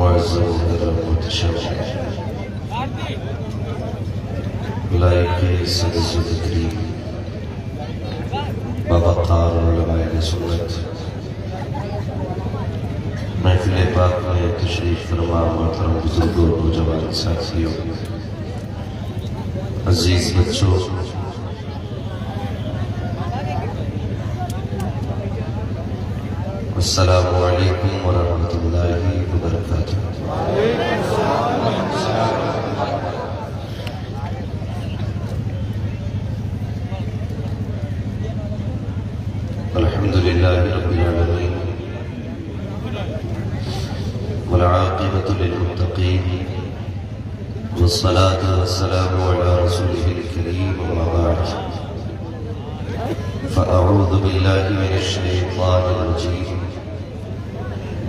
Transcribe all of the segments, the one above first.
معزز محترم متشرف لائق عزت و تکریم باوقار علماء سنت محفل پاک میں تشریف فرما محترم بزرگوں نوجوان ساتھیوں عزیز بچوں السلام علیکم ورحمۃ اللہ وبرکاتہ۔ الحمد للہ رب العالمین والعاقبۃ للمتقین والصلاة والسلام علی رسولہ الکریم اما بعد فاعوذ باللہ من الشیطان الرجیم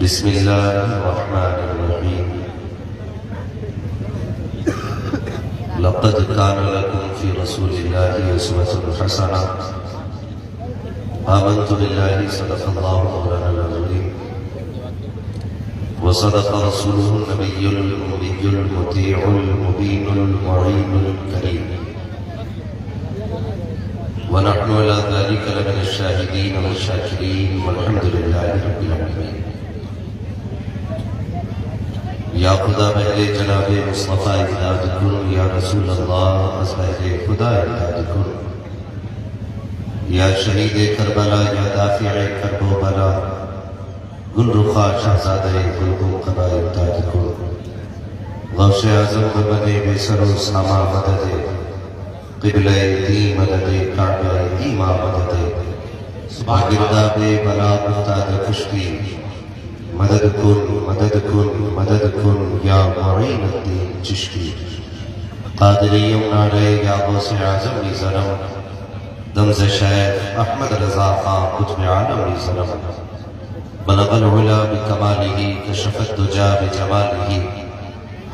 بسم اللہ الرحمن الرحیم لقد كان لكم في رسول الله أسوة حسنة آمنت بالله صدق الله مولانا العظيم وصدق رسوله النبي الأمي المطيع المبين المعين الكريم ونحن على ذلك لمن الشاهدين والشاكرين والحمد لله رب العالمين۔ یا خدا بہلے جناب مصطفیٰ امداد کن، یا رسول اللہ از بہلے خدا امداد کن، یا شہید کربلا یا دافع کرب و بلا گل رخا شہزادہ گلگم قبا امداد کن، غوث اعظم بنے بے سر و ساما مدد، قبلہ دی مدد، کعبہ دیما مدد، گرداب بلا مفتاد کشتی مدد کن مدد کن مدد کن یا معین الدین چشتی، قادریم نعرے یا غوث اعظم لی ظلم، دمز شیخ احمد رضا خان قطب عالم لی ظلم، بلغ العلا بکمالہ کشف الدجا بجمالہ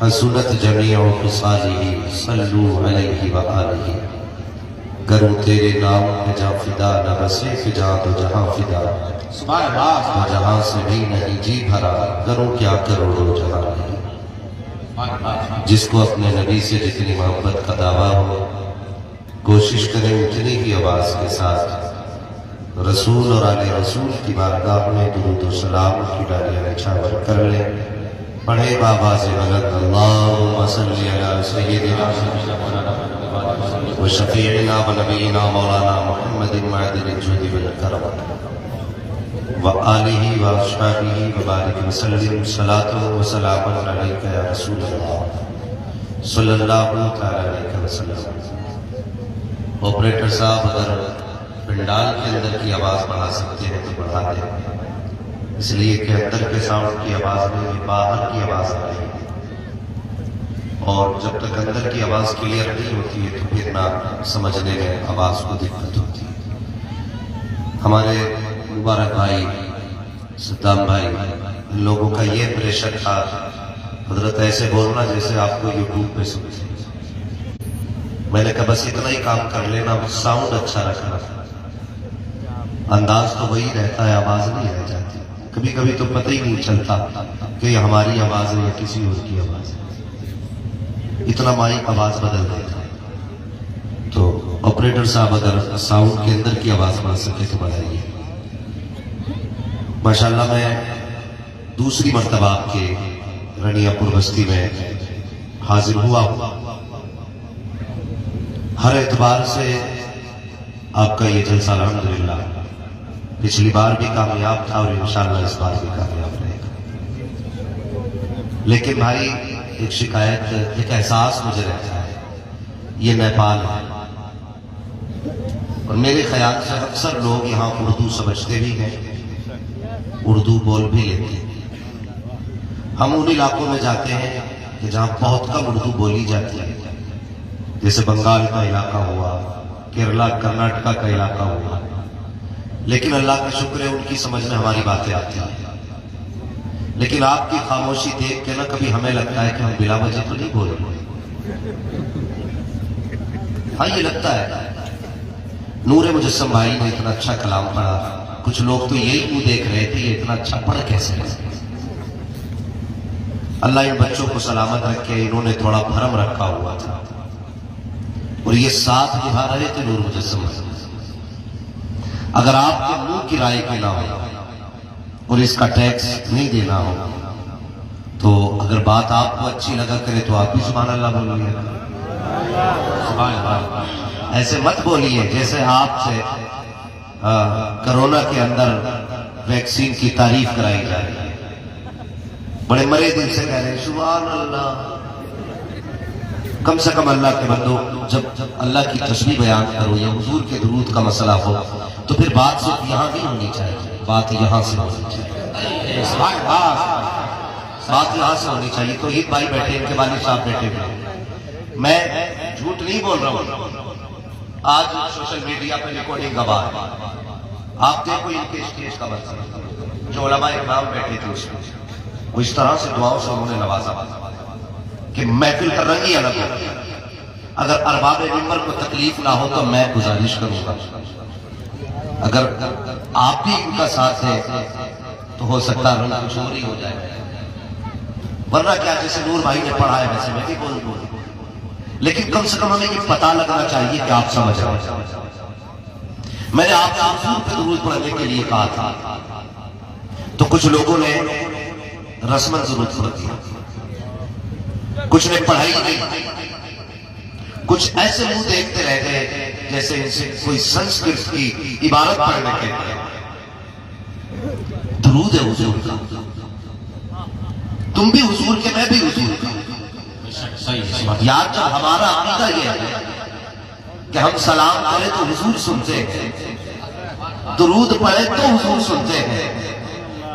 حسنت جمیع خصالہ صلو علیہ وآلہ۔ کروں تیرے نام پہ جا فدا، نہ بسے فجا تو جہاں فدا، تو جہاں سے بھی نہیں جی بھرا، کروں کیا کروڑوں جہاں نہیں۔ جس کو اپنے نبی سے جتنی محبت کا دعویٰ ہو، کوشش کریں اتنی ہی آواز کے ساتھ رسول اور آل رسول کی بارگاہ میں درود و سلام کی ڈالیاں نچھاور کر لیں۔ پڑھے بآواز بلند اللہم صلی علی سیدنا و شفیعنا و نبینا مولانا محمد معدن الجود والکرم وآلہ واصحابہ وبارک وسلم، صلاۃ و سلام علیک یا رسول اللہ صلی اللہ تعالی علیہ وسلم۔ آپریٹر صاحب اگر پنڈال کے اندر کی آواز بڑھا سکتے ہیں تو بڑھا دیں، اس لیے کہ اندر کے ساؤنڈ کی آواز میں باہر کی آواز آ رہی ہے، اور جب تک اندر کی آواز کلیئر نہیں ہوتی ہے تو پھر نہ سمجھنے میں آواز کو دقت ہوتی ہے۔ ہمارے مبارک بھائی صدام بھائی، ان لوگوں کا یہ پریشر تھا حضرت ایسے بولنا جیسے آپ کو یوٹیوب پہ سنتے۔ میں نے کہا بس اتنا ہی کام کر لینا، ساؤنڈ اچھا رکھنا، انداز تو وہی رہتا ہے، آواز نہیں رہ جاتی۔ کبھی کبھی تو پتہ ہی نہیں چلتا کہ یہ ہماری آواز ہے یا کسی اور کی آواز ہے، اتنا مائک آواز بدل دیتا۔ تو آپریٹر صاحب اگر ساؤنڈ کے اندر کی آواز بڑھ سکے تو بڑھائیے۔ ماشاءاللہ میں دوسری مرتبہ آپ کے رنیا پور بستی میں حاضر ہوا ہوں۔ ہر اعتبار سے آپ کا یہ جلسہ الحمدللہ پچھلی بار بھی کامیاب تھا اور انشاءاللہ اس بار بھی کامیاب رہے گا۔ لیکن بھائی ایک شکایت، ایک احساس مجھے رہتا ہے، یہ نیپال ہے، اور میرے خیال سے اکثر لوگ یہاں اردو سمجھتے بھی ہیں، اردو بول بھی لیتے ہیں۔ ہم ان علاقوں میں جاتے ہیں کہ جہاں بہت کم اردو بولی جاتی ہے، جیسے بنگال کا علاقہ ہوا، کیرلا کرناٹکا کا علاقہ ہوا، لیکن اللہ کا شکر ہے ان کی سمجھ میں ہماری باتیں آتی ہیں۔ لیکن آپ کی خاموشی دیکھ کے نا کبھی ہمیں لگتا ہے کہ ہم بلا وجہ تو نہیں بول رہے۔ ہاں یہ لگتا ہے۔ نور مجسم بھائی نے اتنا اچھا کلام پڑھا، کچھ لوگ تو یہی منہ دیکھ رہے تھے یہ اتنا اچھا پڑھ کیسے ہے۔ اللہ ان بچوں کو سلامت رکھے. انہوں نے تھوڑا بھرم رکھا ہوا تھا اور یہ ساتھ نبھا رہے تھے نور مجسم. اگر آپ کے منہ کی رائے کے نہ ہو اور اس کا ٹیکس نہیں دینا ہو تو اگر بات آپ کو اچھی لگا کرے تو آپ بھی سبحان اللہ بولیے. ایسے مت بولیے جیسے آپ سے کرونا کے اندر ویکسین کی تعریف کرائی جا رہی ہے. بڑے مرے دل سے کہہ رہے ہیں سبحان اللہ. کم سے کم اللہ کے بندو جب اللہ کی تسبیح بیان کرو یا حضور کے درود کا مسئلہ ہو تو پھر بات صرف یہاں نہیں ہونی چاہیے, بات یہاں سے ہونی چاہیے. بات یہاں سے ہونی چاہیے. تو یہ بھائی بیٹھے, ان کے والد صاحب بیٹھے ہوئے. میں جھوٹ نہیں بول رہا ہوں. آج سوشل میڈیا پہ ریکارڈنگ کا بات, آپ دیکھو ان کے اسٹیج کا مسئلہ. جو علماء اکرام بیٹھے تھے اس میں وہ اس طرح سے دعاؤں سے انہوں نے نوازا کہ محفل کا رنگ ہی الگ ہو. اگر ارباب منبر کو تکلیف نہ ہو تو میں گزارش کروں گا اگر آپ بھی ان کا ساتھ ہے تو ہو سکتا رنگ کچھ اور ہی ہو جائے. ورنہ کیا جیسے نور بھائی نے پڑھا ہے ویسے میں بھی بولوں, لیکن کم سے کم ہمیں یہ پتہ لگنا چاہیے کہ آپ سمجھ رہے ہیں. میں نے آپ کو حضور پہ درود پڑھنے کے لیے کہا تھا تو کچھ لوگوں نے رسمن ضرور پڑھ دیا, کچھ نے پڑھائی نہیں, کچھ ایسے منہ دیکھتے رہ گئے جیسے ان سے کوئی سنسکرت کی عبارت پڑھنے کے لیے. درود ہے حضور کا, تم بھی حضور کے, میں بھی حضور کا. یاد جب ہمارا عقیدہ یہ ہے کہ ہم سلام کریں تو حضور سنتے ہیں, درود پڑھیں تو حضور سنتے ہیں,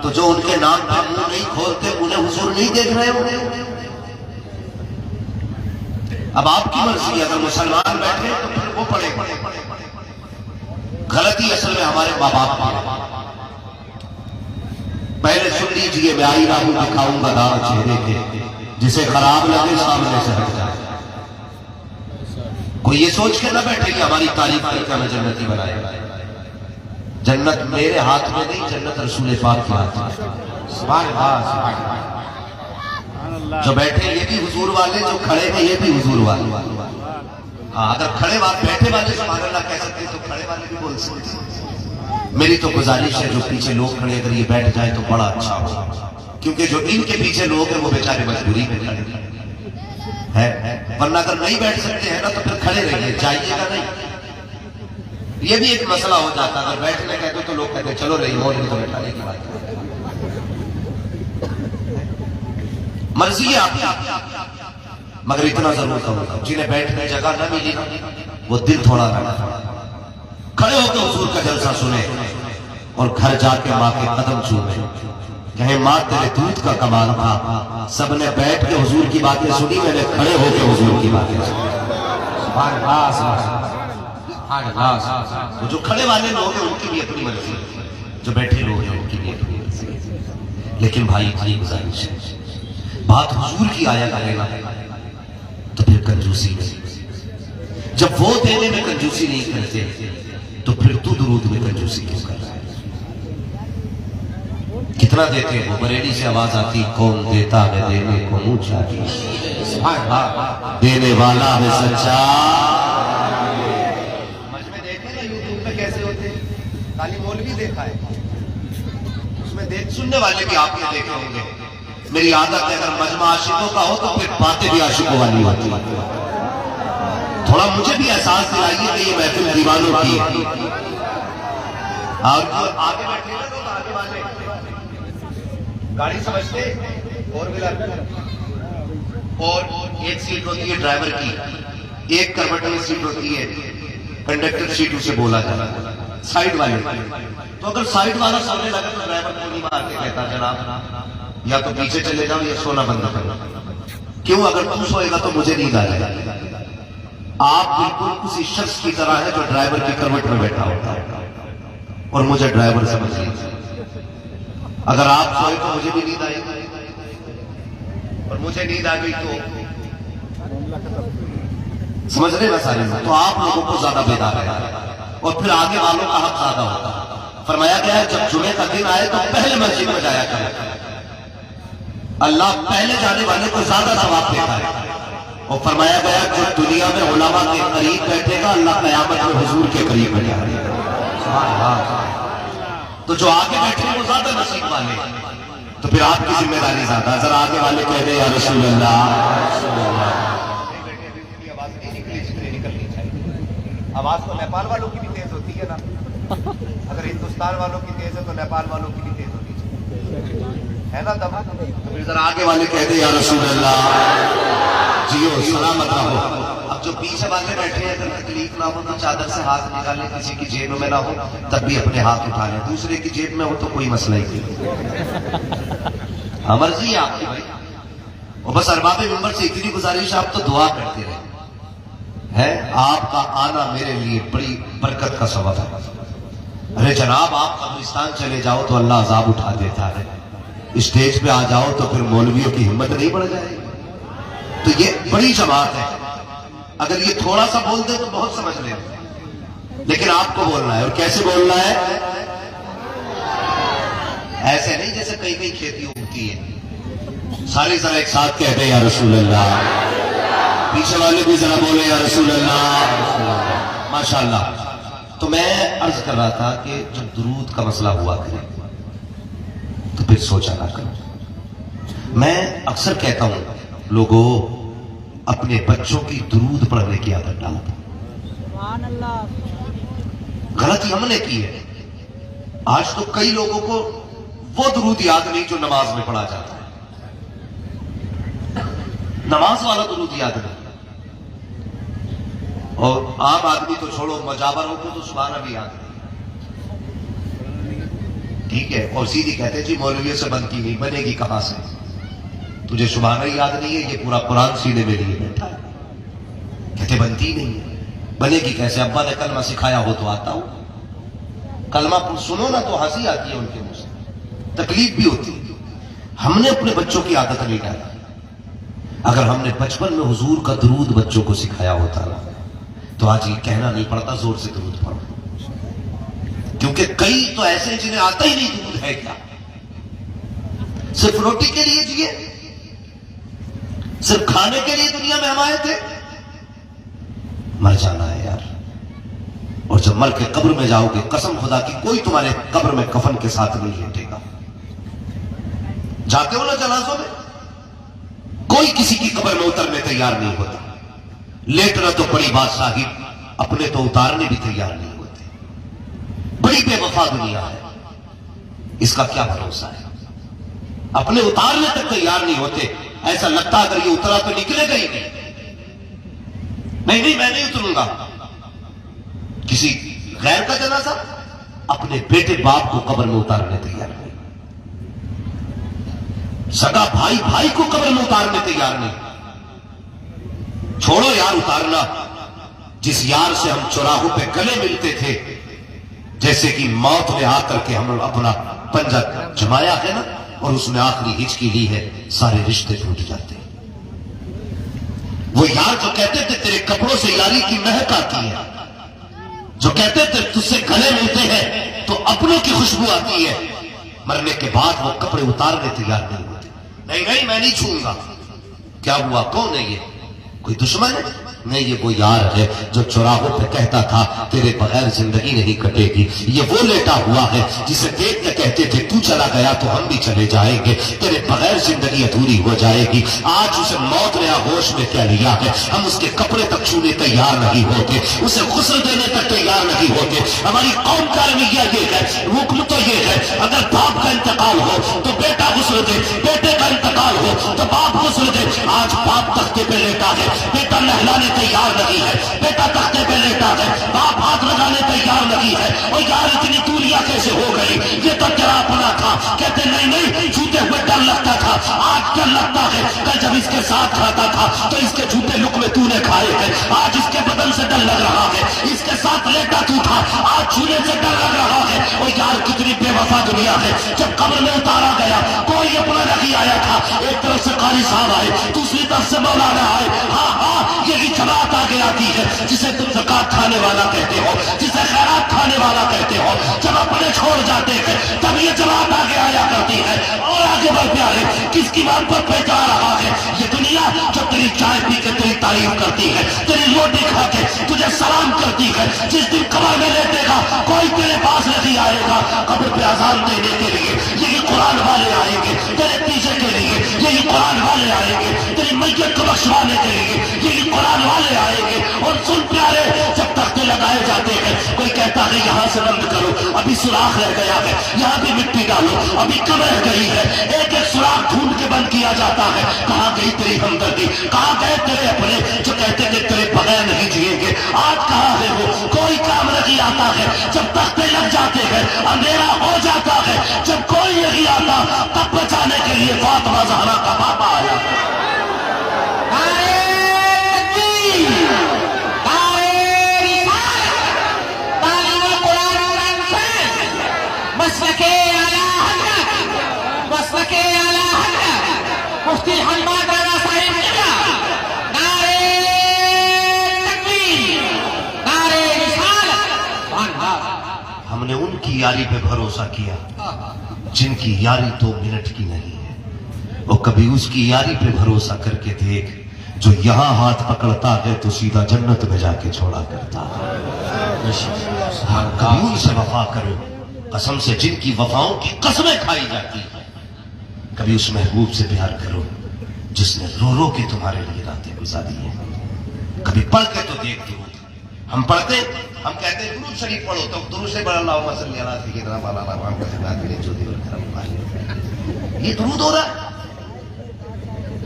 تو جو ان کے نام پہ منہ نہیں کھولتے انہیں حضور نہیں دیکھ رہے ہوں. اب آپ کی مرضی, اگر مسلمان بیٹھے تو پھر وہ پڑھے. غلطی اصل میں ہمارے ماں باپ کی. پہلے سن لیجئے, میں آئی راہوں دکھاؤں گا داغ چہرے کے, جسے خراب لگے سامنے سے ہٹ جائے. کوئی یہ سوچ کے نہ بیٹھے کہ ہماری تعریف کر کے ہمیں جنتی بنائے. جنت میرے ہاتھ میں نہیں, جنت رسول پاک کے ہاتھ میں. سبحان اللہ. جو بیٹھے یہ بھی حضور والے, جو کھڑے ہیں یہ بھی حضور والے. اگر کھڑے بیٹھے والے سبحان اللہ کہہ سکتے تو کھڑے والے بھی بول سکتے. میری تو گزارش ہے جو پیچھے لوگ کھڑے اگر یہ بیٹھ جائے تو بڑا اچھا ہو, کیونکہ جو ان کے پیچھے لوگ ہیں وہ بیچارے مجبوری میں کھڑے ہیں. ورنہ اگر نہیں بیٹھ سکتے ہیں نا تو پھر کھڑے رہیے, جائیے گا نہیں. یہ بھی ایک مسئلہ ہو جاتا. اگر بیٹھنے کہتے تو لوگ کہتے چلو رہی ہو, نہیں تو بیٹھانے کی بات ہے. مرضی ہے آپ کی, مگر اتنا ضرور کرو جنہیں بیٹھنے جگہ نہ ملی وہ دل تھوڑا کھڑے ہو کے حضور کا جلسہ سنے اور گھر جا کے ماں کے قدم چومے, کہیں ماں تیرے دودھ کا کمال تھا. سب نے بیٹھ کے حضور کی باتیں سنی, میں نے کھڑے ہو کے حضور کی باتیں سنی. جو کھڑے والے لوگ ہیں ان کی بھی اپنی مرضی, جو بیٹھے لوگ ہیں ان کی بھی اپنی مرضی. لیکن بھائی اتنی گزارش ہے, بات حضور کی آیا کرے گا تو پھر کنجوسی نہیں. جب وہ دینے میں کنجوسی نہیں کرتے تو پھر تو درود میں کنجوسی کیوں کر رہا ہے؟ کتنا دیتے ہیں وہ, بریلی سے آواز آتی کون دیتا ہے دینے کو منہ چاہیے, دینے والا ہے سچا. مجھ میں دیکھیں نا یوٹیوب پہ کیسے ہوتے ہیں, کالی مولوی دیکھا ہے, اس میں سننے والے بھی آپ نے دیکھے ہوں گے. میری عادت ہے اگر مجمع عاشقوں کا ہو تو پھر باتیں بھی عاشقوں والی ہوتی ہے. تھوڑا مجھے بھی احساس دلائیے کہ یہ محفل دیوانوں کی ہے. اور آگے بیٹھے نا تو آگے والے گاڑی سمجھتے فور ویلر, اور ایک سیٹ ہوتی ہے ڈرائیور کی, ایک کروٹ میں سیٹ ہوتی ہے کنڈکٹر سیٹ, اسے بولا جاتا ہے سائیڈ والے. تو اگر سائیڈ والا سامنے لگا تو ڈرائیور کو نہیں مار کے کہتا جناب یا تو پیچھے چلے جاؤ یا سونا بند کرنا. کیوں؟ اگر تم سوئے گا تو مجھے نیند آ جائے گا. آپ بالکل اسی شخص کی طرح ہے جو ڈرائیور کی کروٹ میں بیٹھا ہوتا ہے اور مجھے ڈرائیور سمجھ لیجیے. اگر آپ سوئے تو مجھے بھی نیند آئے گی اور مجھے نیند آ گئی تو سمجھ رہے نا سارے. تو آپ لوگوں کو زیادہ بیدار ہے اور پھر آگے والوں کا حق زیادہ ہوتا ہے. فرمایا گیا ہے جب جمعے کا دن آئے تو پہلے مسجد میں جایا کرے. اللہ پہلے جانے والے کو زیادہ ثواب دیتا ہے. اور فرمایا گیا جو دنیا میں علماء کے قریب بیٹھے گا اللہ قیامت میں حضور کے قریب بیٹھے گا. تو جو آگے بیٹھے ہیں وہ زیادہ نصیب والے. تو پھر آپ کی ذمہ داری زیادہ. ذرا آگے والے کہہ دیں یا رسول اللہ. آواز تو نیپال والوں کی بھی تیز ہوتی ہے نا. اگر ہندوستان والوں کی تیز ہے تو نیپال والوں کی بھی تیز ہوتی ہے نا. دما پھر ذرا آگے والے کہہ دیں یا رسول اللہ. جیو سلامت رہو. اب جو پیچھے والے بیٹھے ہیں اگر تکلیف نہ ہو تو چادر سے ہاتھ نکالیں, کسی کی جیب میں نہ ہو تب بھی اپنے ہاتھ اٹھا لیں. دوسرے کی جیب میں ہو تو کوئی مسئلہ ہی نہیں. ہاں مرضی ہے آپ کی بھائی. اور بس ارباب منبر سے اتنی گزارش آپ تو دعا کرتے رہے ہے. آپ کا آنا میرے لیے بڑی برکت کا سبب ہے. ارے جناب آپ قبرستان چلے جاؤ تو اللہ عذاب اٹھا دیتا ہے. اسٹیج پہ آ جاؤ تو پھر مولویوں کی ہمت نہیں بڑھ جائے گی. تو یہ بڑی جماعت ہے. اگر یہ تھوڑا سا بول دے تو بہت سمجھ لیں, لیکن آپ کو بولنا ہے. اور کیسے بولنا ہے؟ ایسے نہیں جیسے کئی کئی کھیتی ہوتی ہے. سارے ذرا ایک ساتھ کہتے ہیں یا رسول اللہ. پیچھے والے بھی ذرا بولے یا رسول اللہ. ماشاءاللہ. تو میں عرض کر رہا تھا کہ جب درود کا مسئلہ ہوا کرے تو پھر سوچا نہ کرو. میں اکثر کہتا ہوں لوگوں اپنے بچوں کی درود پڑھنے کی عادت ڈالو. غلطی ہم نے کی ہے. آج تو کئی لوگوں کو وہ درود یاد نہیں جو نماز میں پڑھا جاتا ہے. نماز والا درود یاد نہیں. اور عام آدمی تو چھوڑو, مجاوروں کو تو سبحانہ بھی یاد نہیں. ٹھیک ہے, اور سیدھی کہتے ہیں جی مولویوں سے بنتی نہیں. بنے گی کہاں سے؟ تجھے سبحانہ ہی یاد نہیں ہے, یہ پورا قرآن سینے میں لیے بیٹھا ہے. کہتے بنتی نہیں ہے. بنے گی کیسے؟ ابا نے کلمہ سکھایا ہو تو آتا ہو. کلمہ سنو نا تو ہنسی آتی ہے ان کے منہ سے, تکلیف بھی ہوتی ہے. ہم نے اپنے بچوں کی عادت نہیں ڈالی. اگر ہم نے بچپن میں حضور کا درود بچوں کو سکھایا ہوتا نا تو آج یہ کہنا نہیں پڑتا زور سے درود پڑھو. کیونکہ کئی تو ایسے ہیں جنہیں آتا ہی نہیں درود ہے کیا. صرف روٹی کے لیے جیے, صرف کھانے کے لیے دنیا میں ہم آئے تھے. مر جانا ہے یار. اور جب مر کے قبر میں جاؤ گے قسم خدا کی کوئی تمہارے قبر میں کفن کے ساتھ نہیں لیٹے گا. جاتے ہو نا جنازوں میں, کوئی کسی کی قبر میں اترنے تیار نہیں ہوتا. لیٹنا تو بڑی بات صاحب, اپنے تو اتارنے بھی تیار نہیں ہوتے. بڑی بے وفا دنیا ہے. اس کا کیا بھروسہ ہے؟ اپنے اتارنے تک تیار نہیں ہوتے. ایسا لگتا اگر یہ اترا تو نکلے گا ہی نہیں. نہیں میں نہیں اتروں گا. کسی غیر کا جنازہ اپنے بیٹے باپ کو قبر میں اتارنے تیار نہیں. سگا بھائی کو قبر میں اتارنے تیار نہیں. چھوڑو یار اتارنا. جس یار سے ہم چوراہوں پہ گلے ملتے تھے, جیسے کہ موت نے آ کر کے ہم اپنا پنجہ جمایا ہے نا اور اس نے آخری ہچکی لی ہے, سارے رشتے ٹوٹ جاتے ہیں. وہ یار جو کہتے تھے تیرے کپڑوں سے یاری کی مہک آتی ہے, جو کہتے تھے تجھ سے گلے ملتے ہیں تو اپنوں کی خوشبو آتی ہے, مرنے کے بعد وہ کپڑے اتارنے تیار نہیں ہوتے. نہیں میں نہیں چھوؤں گا. کیا ہوا؟ کون ہے یہ؟ کوئی دشمن ہے؟ نہیں, یہ وہ یار ہے جو چوراہوں پہ کہتا تھا تیرے بغیر زندگی نہیں کٹے گی. یہ وہ لیٹا ہوا ہے جسے دیکھ کے کہتے تھے تو چلا گیا تو ہم بھی چلے جائیں گے, تیرے بغیر زندگی ادھوری ہو جائے گی. آج اسے موت نے آغوش میں کیا لیا ہے, ہم اس کے کپڑے تک چھونے تیار نہیں ہوتے, اسے غسل دینے تک تیار نہیں ہوتے. ہماری قوم کا رویہ یہ ہے, حکم تو یہ ہے اگر باپ کا انتقال ہو تو بیٹا غسل دے, بیٹے کا انتقال ہو تو باپ غسل دے. آج باپ تختے پہ لیٹا ہے, بیٹا نہلانے تیار نہیں ہے, بیٹا تختے پہ لیٹا ہے, باپ ہاتھ لگانے تیار نہیں ہے. اور یار اتنی دوریاں کیسے ہو گئی؟ یہ تو تیرا اپنا تھا. کہتے نہیں جھوٹے ہوئے ڈر لگتا تھا, آج ڈر لگتا ہے. کل جب اس کے ساتھ کھاتا تھا تو اس کے جھوٹے لقمے تو نے کھائے ہیں, آج اس کے بدن سے ڈر لگ رہا ہے. اس کے ساتھ لیٹا تو تھا, آج چھونے سے ڈر لگ رہا ہے. اور یار کتنی بے وفا دنیا ہے. جب قبر میں اتارا گیا کوئی اپنا نہیں آیا تھا. ایک طرف سے قاری صاحب آئے, دوسری طرف سے مولانا آئے. ہاں یہی جماعت آگے آتی ہے جسے تم زکات کھانے والا کہتے ہو, جسے خیرات کھانے والا کہتے ہو. جب اپنے چھوڑ جاتے ہیں تب یہ جماعت آگے آیا کرتی ہے. اور آگے بڑھ پیارے, کس کی مرافت پہ جا رہا ہے. یہ دنیا جو تیری چائے پی کے تیری تعریف کرتی ہے, تیری روٹی کھا کے تجھے سلام کرتی ہے, جس دن قبر میں لیٹے گا کوئی تیرے پاس نہیں آئے گا قبر پہ اذان دینے کے لیے. یہی قرآن والے آئیں گے تیرے پیچھے کے لیے, یہی قرآن والے آئیں گے تیری میت کو بخشوانے کے لیے, یہی قرآن والے آئیں گے. اور سن پیارے, جب تختے لگائے جاتے ہیں کوئی کہتا ہے یہاں سے بند کرو, ابھی سوراخ رہ گیا ہے, یہاں بھی مٹی ڈالو, ابھی کم رہ گئی ہے. ایک ایک سوراخ ڈھونڈ کے بند کیا جاتا ہے. کہاں گئی تیری ہمدردی, کہاں گئے تیرے اپنے جو کہتے کہ تیرے بغیر نہیں جئیں گے. آج کہاں ہے وہ, کوئی کام نہیں آتا ہے. جب تختے لگ جاتے ہیں اندھیرا ہو جاتا ہے, جب کوئی نہیں آتا تب بچانے کے لیے فاطمہ زہرا کا پاپا آیا. مفتی حماد رانا صاحب نعرے تکبیر, نعرے رسالت. ہم نے ان کی یاری پہ بھروسہ کیا جن کی یاری 2 منٹ کی نہیں ہے. وہ کبھی اس کی یاری پہ بھروسہ کر کے دیکھ جو یہاں ہاتھ پکڑتا ہے تو سیدھا جنت میں جا کے چھوڑا کرتا ہے. کبھی ان سے وفا کرو قسم سے جن کی وفاؤں کی قسمیں کھائی جاتی ہیں. کبھی اس محبوب سے پیار کرو جس نے رو رو کے تمہارے لیے راتیں گزاری ہیں. کبھی پڑھ کے تو دیکھ درود. ہم پڑھتے, ہم کہتے ہیں درود شریف پڑھو تو درود سے بڑھ اللہم صلی علی سیدنا مولانا محمد جو دی والکرم. یہ درود ہو رہا ہے.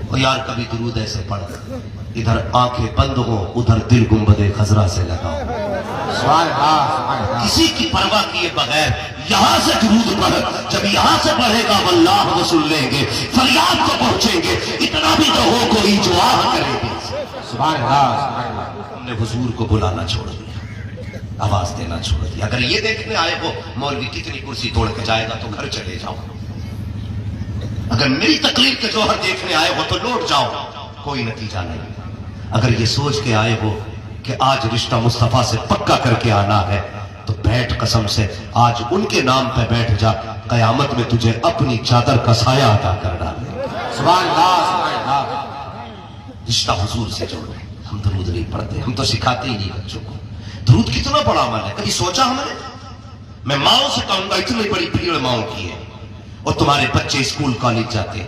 اور یار کبھی درود ایسے پڑھ, ادھر آنکھیں بند ہو ادھر دل گنبد خضرا سے لگاؤ. کسی کی پرواہ کیے بغیر یہاں سے درود پڑھ. جب یہاں سے پڑھے گا واللہ وہ سن لیں گے, فریاد کو پہنچیں گے. اتنا بھی تو ہو کوئی جو آہ کرے گی. ہم نے حضور کو بلانا چھوڑ دیا, آواز دینا چھوڑ دیا. اگر یہ دیکھنے آئے ہو مولوی کتنی کرسی توڑ کے جائے گا تو گھر چلے جاؤ. اگر میری تقریر کے جوہر دیکھنے آئے ہو تو لوٹ جاؤ, کوئی نتیجہ نہیں. اگر یہ سوچ کے آئے ہو کہ آج رشتہ مصطفیٰ سے پکا کر کے آنا ہے تو بیٹھ قسم سے, آج ان کے نام پہ بیٹھ جا, قیامت میں تجھے اپنی چادر کا سایہ عطا کر ڈالے. سبحان اللہ. رشتہ حضور سے جوڑو. ہم درود نہیں پڑھتے, ہم تو سکھاتے ہی نہیں بچوں کو. درود کتنا بڑا عمل ہے, کبھی سوچا ہم نے؟ میں ماؤں سے کہوں گا, اتنی بڑی بھیڑ ماؤں کی ہے, اور تمہارے بچے اسکول کالج جاتے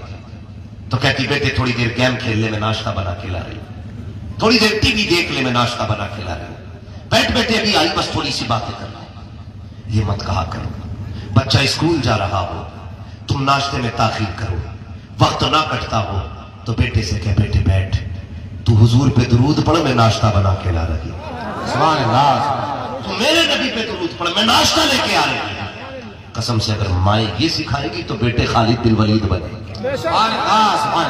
تو کہتی بیٹے تھوڑی دیر گیم کھیل لے, میں ناشتہ بنا کے لا رہی ہوں. تھوڑی دیر ٹی وی دیکھ لے, میں ناشتہ بنا کے لا رہی ہوں. بیٹھ بیٹھے ابھی آئی بس تھوڑی سی باتیں کرنا. یہ مت کہا کرو. بچہ اسکول جا رہا ہو, تم ناشتے میں تاخیر کرو, وقت نہ کٹتا ہو تو بیٹے سے کہہ بیٹے بیٹھ, تو حضور پہ درود پڑھ, میں ناشتہ بنا کے لا رہی ہوں. سبحان اللہ. تو میرے نبی پہ درود پڑھ, میں ناشتہ لے کے آ رہی ہوں. قسم سے اگر مائیں یہ سکھائے گی تو بیٹے خالد بن ولید بنے گے.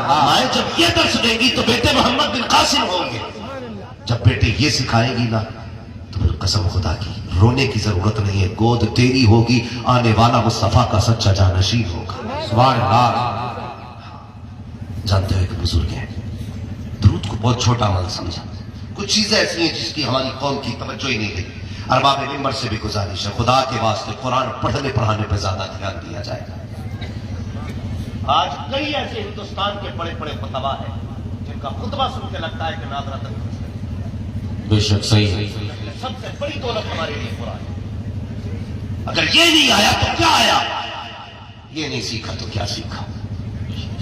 مائیں جب یہ درس دیں گی تو بیٹے محمد بن قاسم ہوں گے. جب بیٹے یہ سکھائے گی نا تو پھر قسم خدا کی رونے کی ضرورت نہیں ہے, گود تیری ہوگی, آنے والا مصطفیٰ کا سچا جانشین ہوگا. سبحان اللہ. جانتے ہو ایک بزرگ ہے, درود کو بہت چھوٹا عمل سمجھا. کچھ چیزیں ایسی ہیں جس کی ہماری قوم کی توجہ ہی نہیں گئی. ارباب ممبر سے بھی گزارش ہے, خدا کے واسطے قرآن پڑھنے پڑھانے پہ زیادہ دھیان دیا جائے گا. آج کئی ایسے ہندوستان کے بڑے بڑے فتوا ہیں جن کا خطبہ سن کے لگتا ہے کہ نادرا تک. بے شک صحیح ہے. سب سے بڑی دولت ہمارے لیے قرآن. اگر یہ نہیں آیا تو کیا آیا, یہ نہیں سیکھا تو کیا سیکھا.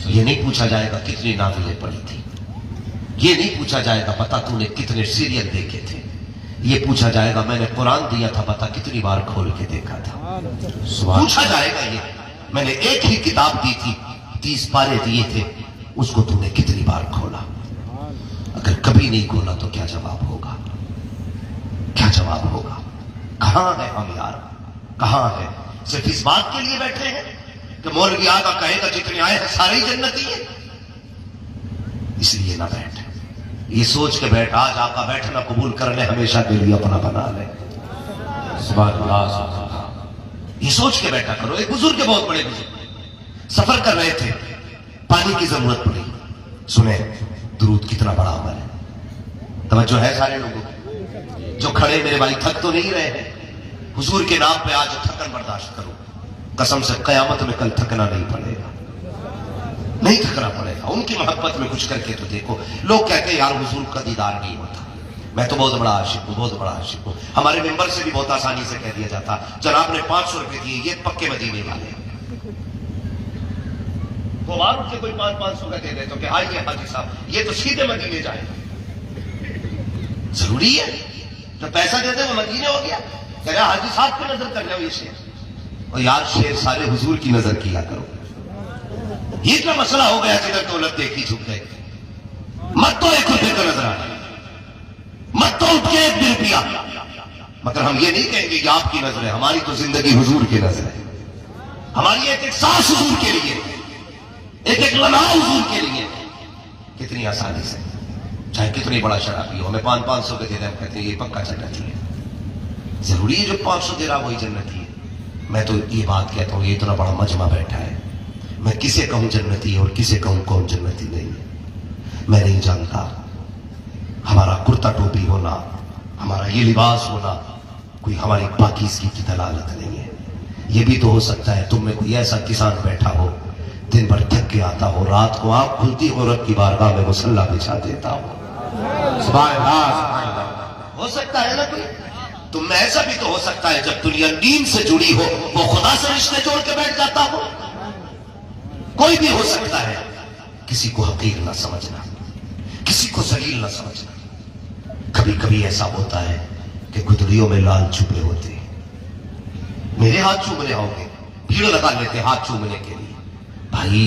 یہ نہیں پوچھا جائے گا کتنی ناولیں پڑھی تھی, یہ نہیں پوچھا جائے گا پتا تو نے کتنے سیریل دیکھے تھے, یہ پوچھا جائے گا میں نے قرآن دیا تھا پتا کتنی بار کھول کے دیکھا تھا. پوچھا جائے گا یہ میں نے ایک ہی کتاب دی تھی 30 پارے دیے تھے, اس کو تو نے کتنی بار کھولا. اگر کبھی نہیں کھولا تو کیا جواب ہوگا, کیا جواب ہوگا. کہاں ہے ہم یار, کہاں ہے. صرف اس بات کے لیے بیٹھے ہیں کہ مولوی آگا کہے گا جتنے آئے ہیں سارے ہی جنتی ہیں, اس لیے نہ بیٹھے. یہ سوچ کے بیٹھ, آج آقا بیٹھنا قبول کر لے, ہمیشہ کے لیے اپنا بنا لے. سبحان اللہ. یہ سوچ کے بیٹھا کرو. ایک بزرگ, بہت بڑے بزرگ سفر کر رہے تھے, پانی کی ضرورت پڑی. سنیں درود کتنا بڑا عمل ہے. توجہ ہے سارے لوگوں کو جو کھڑے میرے بھائی, تھک تو نہیں رہے ہیں. حضور کے نام پہ آج تھکن برداشت کرو, قسم سے قیامت میں کل تھکنا نہیں پڑے گا. نہیں تھکنا پڑے گا. ان کی محبت میں کچھ کر کے تو دیکھو. لوگ کہتے ہیں یار حضور کا دیدار نہیں ہوتا. میں تو بہت بڑا عاشق ہوں, بہت بڑا عاشق ہوں. ہمارے ممبر سے بھی بہت آسانی سے کہہ دیا جاتا جناب نے 500 روپے دیے, یہ پکے مدینے والے. تو بار اٹھ کے کوئی 500 کا دے دے تو کہ آئیے حاجی صاحب یہ تو سیدھے مدینے جائیں. ضروری ہے جو پیسہ دے دے وہ مدینے ہو گیا. کہہ رہا حاجی صاحب کو نظر کر جاؤ یہ شیر, اور یار شیر سارے حضور کی نظر کیا کرو. یہ اتنا مسئلہ ہو گیا جدھر دولت دیکھی جھک گئے. مت تو 1 روپے کا نظر آنا, مت تو اٹھ کے 1 روپیہ. مگر ہم یہ نہیں کہیں گے کہ آپ کی نظر ہے, ہماری تو زندگی حضور کی نظر ہے. ہماری ایک سانس حضور کے لیے, ایک لمحہ حضور کے لیے. کتنی آسانی سے چاہے کتنی بڑا شرابی ہو, ہمیں 500 کے دے دیں, ہم کہتے ہیں یہ پکا جنتی ہے. ضروری ہے جو 500 دے رہا وہی جنتی ہے. میں تو یہ بات کہتا ہوں, یہ اتنا بڑا مجمع بیٹھا ہے, میں کسے کہوں جنتی ہے اور کسے کہوں کون جنتی نہیں ہے. میں نہیں جانتا. ہمارا کرتا ٹوپی ہونا, ہمارا یہ لباس ہونا کوئی ہماری پاکیزگی کی دلالت نہیں ہے. یہ بھی تو ہو سکتا ہے تم میں کوئی ایسا کسان بیٹھا ہو, دن بھر تھک کے آتا ہو, رات کو آنکھ کھلتی ہو رب کی بارگاہ میں مصلی بچھا دیتا ہو. سبحان اللہ. ہو سکتا ہے نا کوئی. تم میں ایسا بھی تو ہو سکتا ہے جب دنیا نیند سے جڑی ہو وہ خدا سے رشتے جوڑ کے بیٹھ جاتا ہو. کوئی بھی ہو سکتا ہے. کسی کو حقیر نہ سمجھنا, کسی کو ذلیل نہ سمجھنا. کبھی کبھی ایسا ہوتا ہے کہ گدڑیوں میں لال چھپے ہوتے ہیں. میرے ہاتھ چومنے آؤ گے, بھیڑ لگا لیتے ہاتھ چومنے کے لیے. بھائی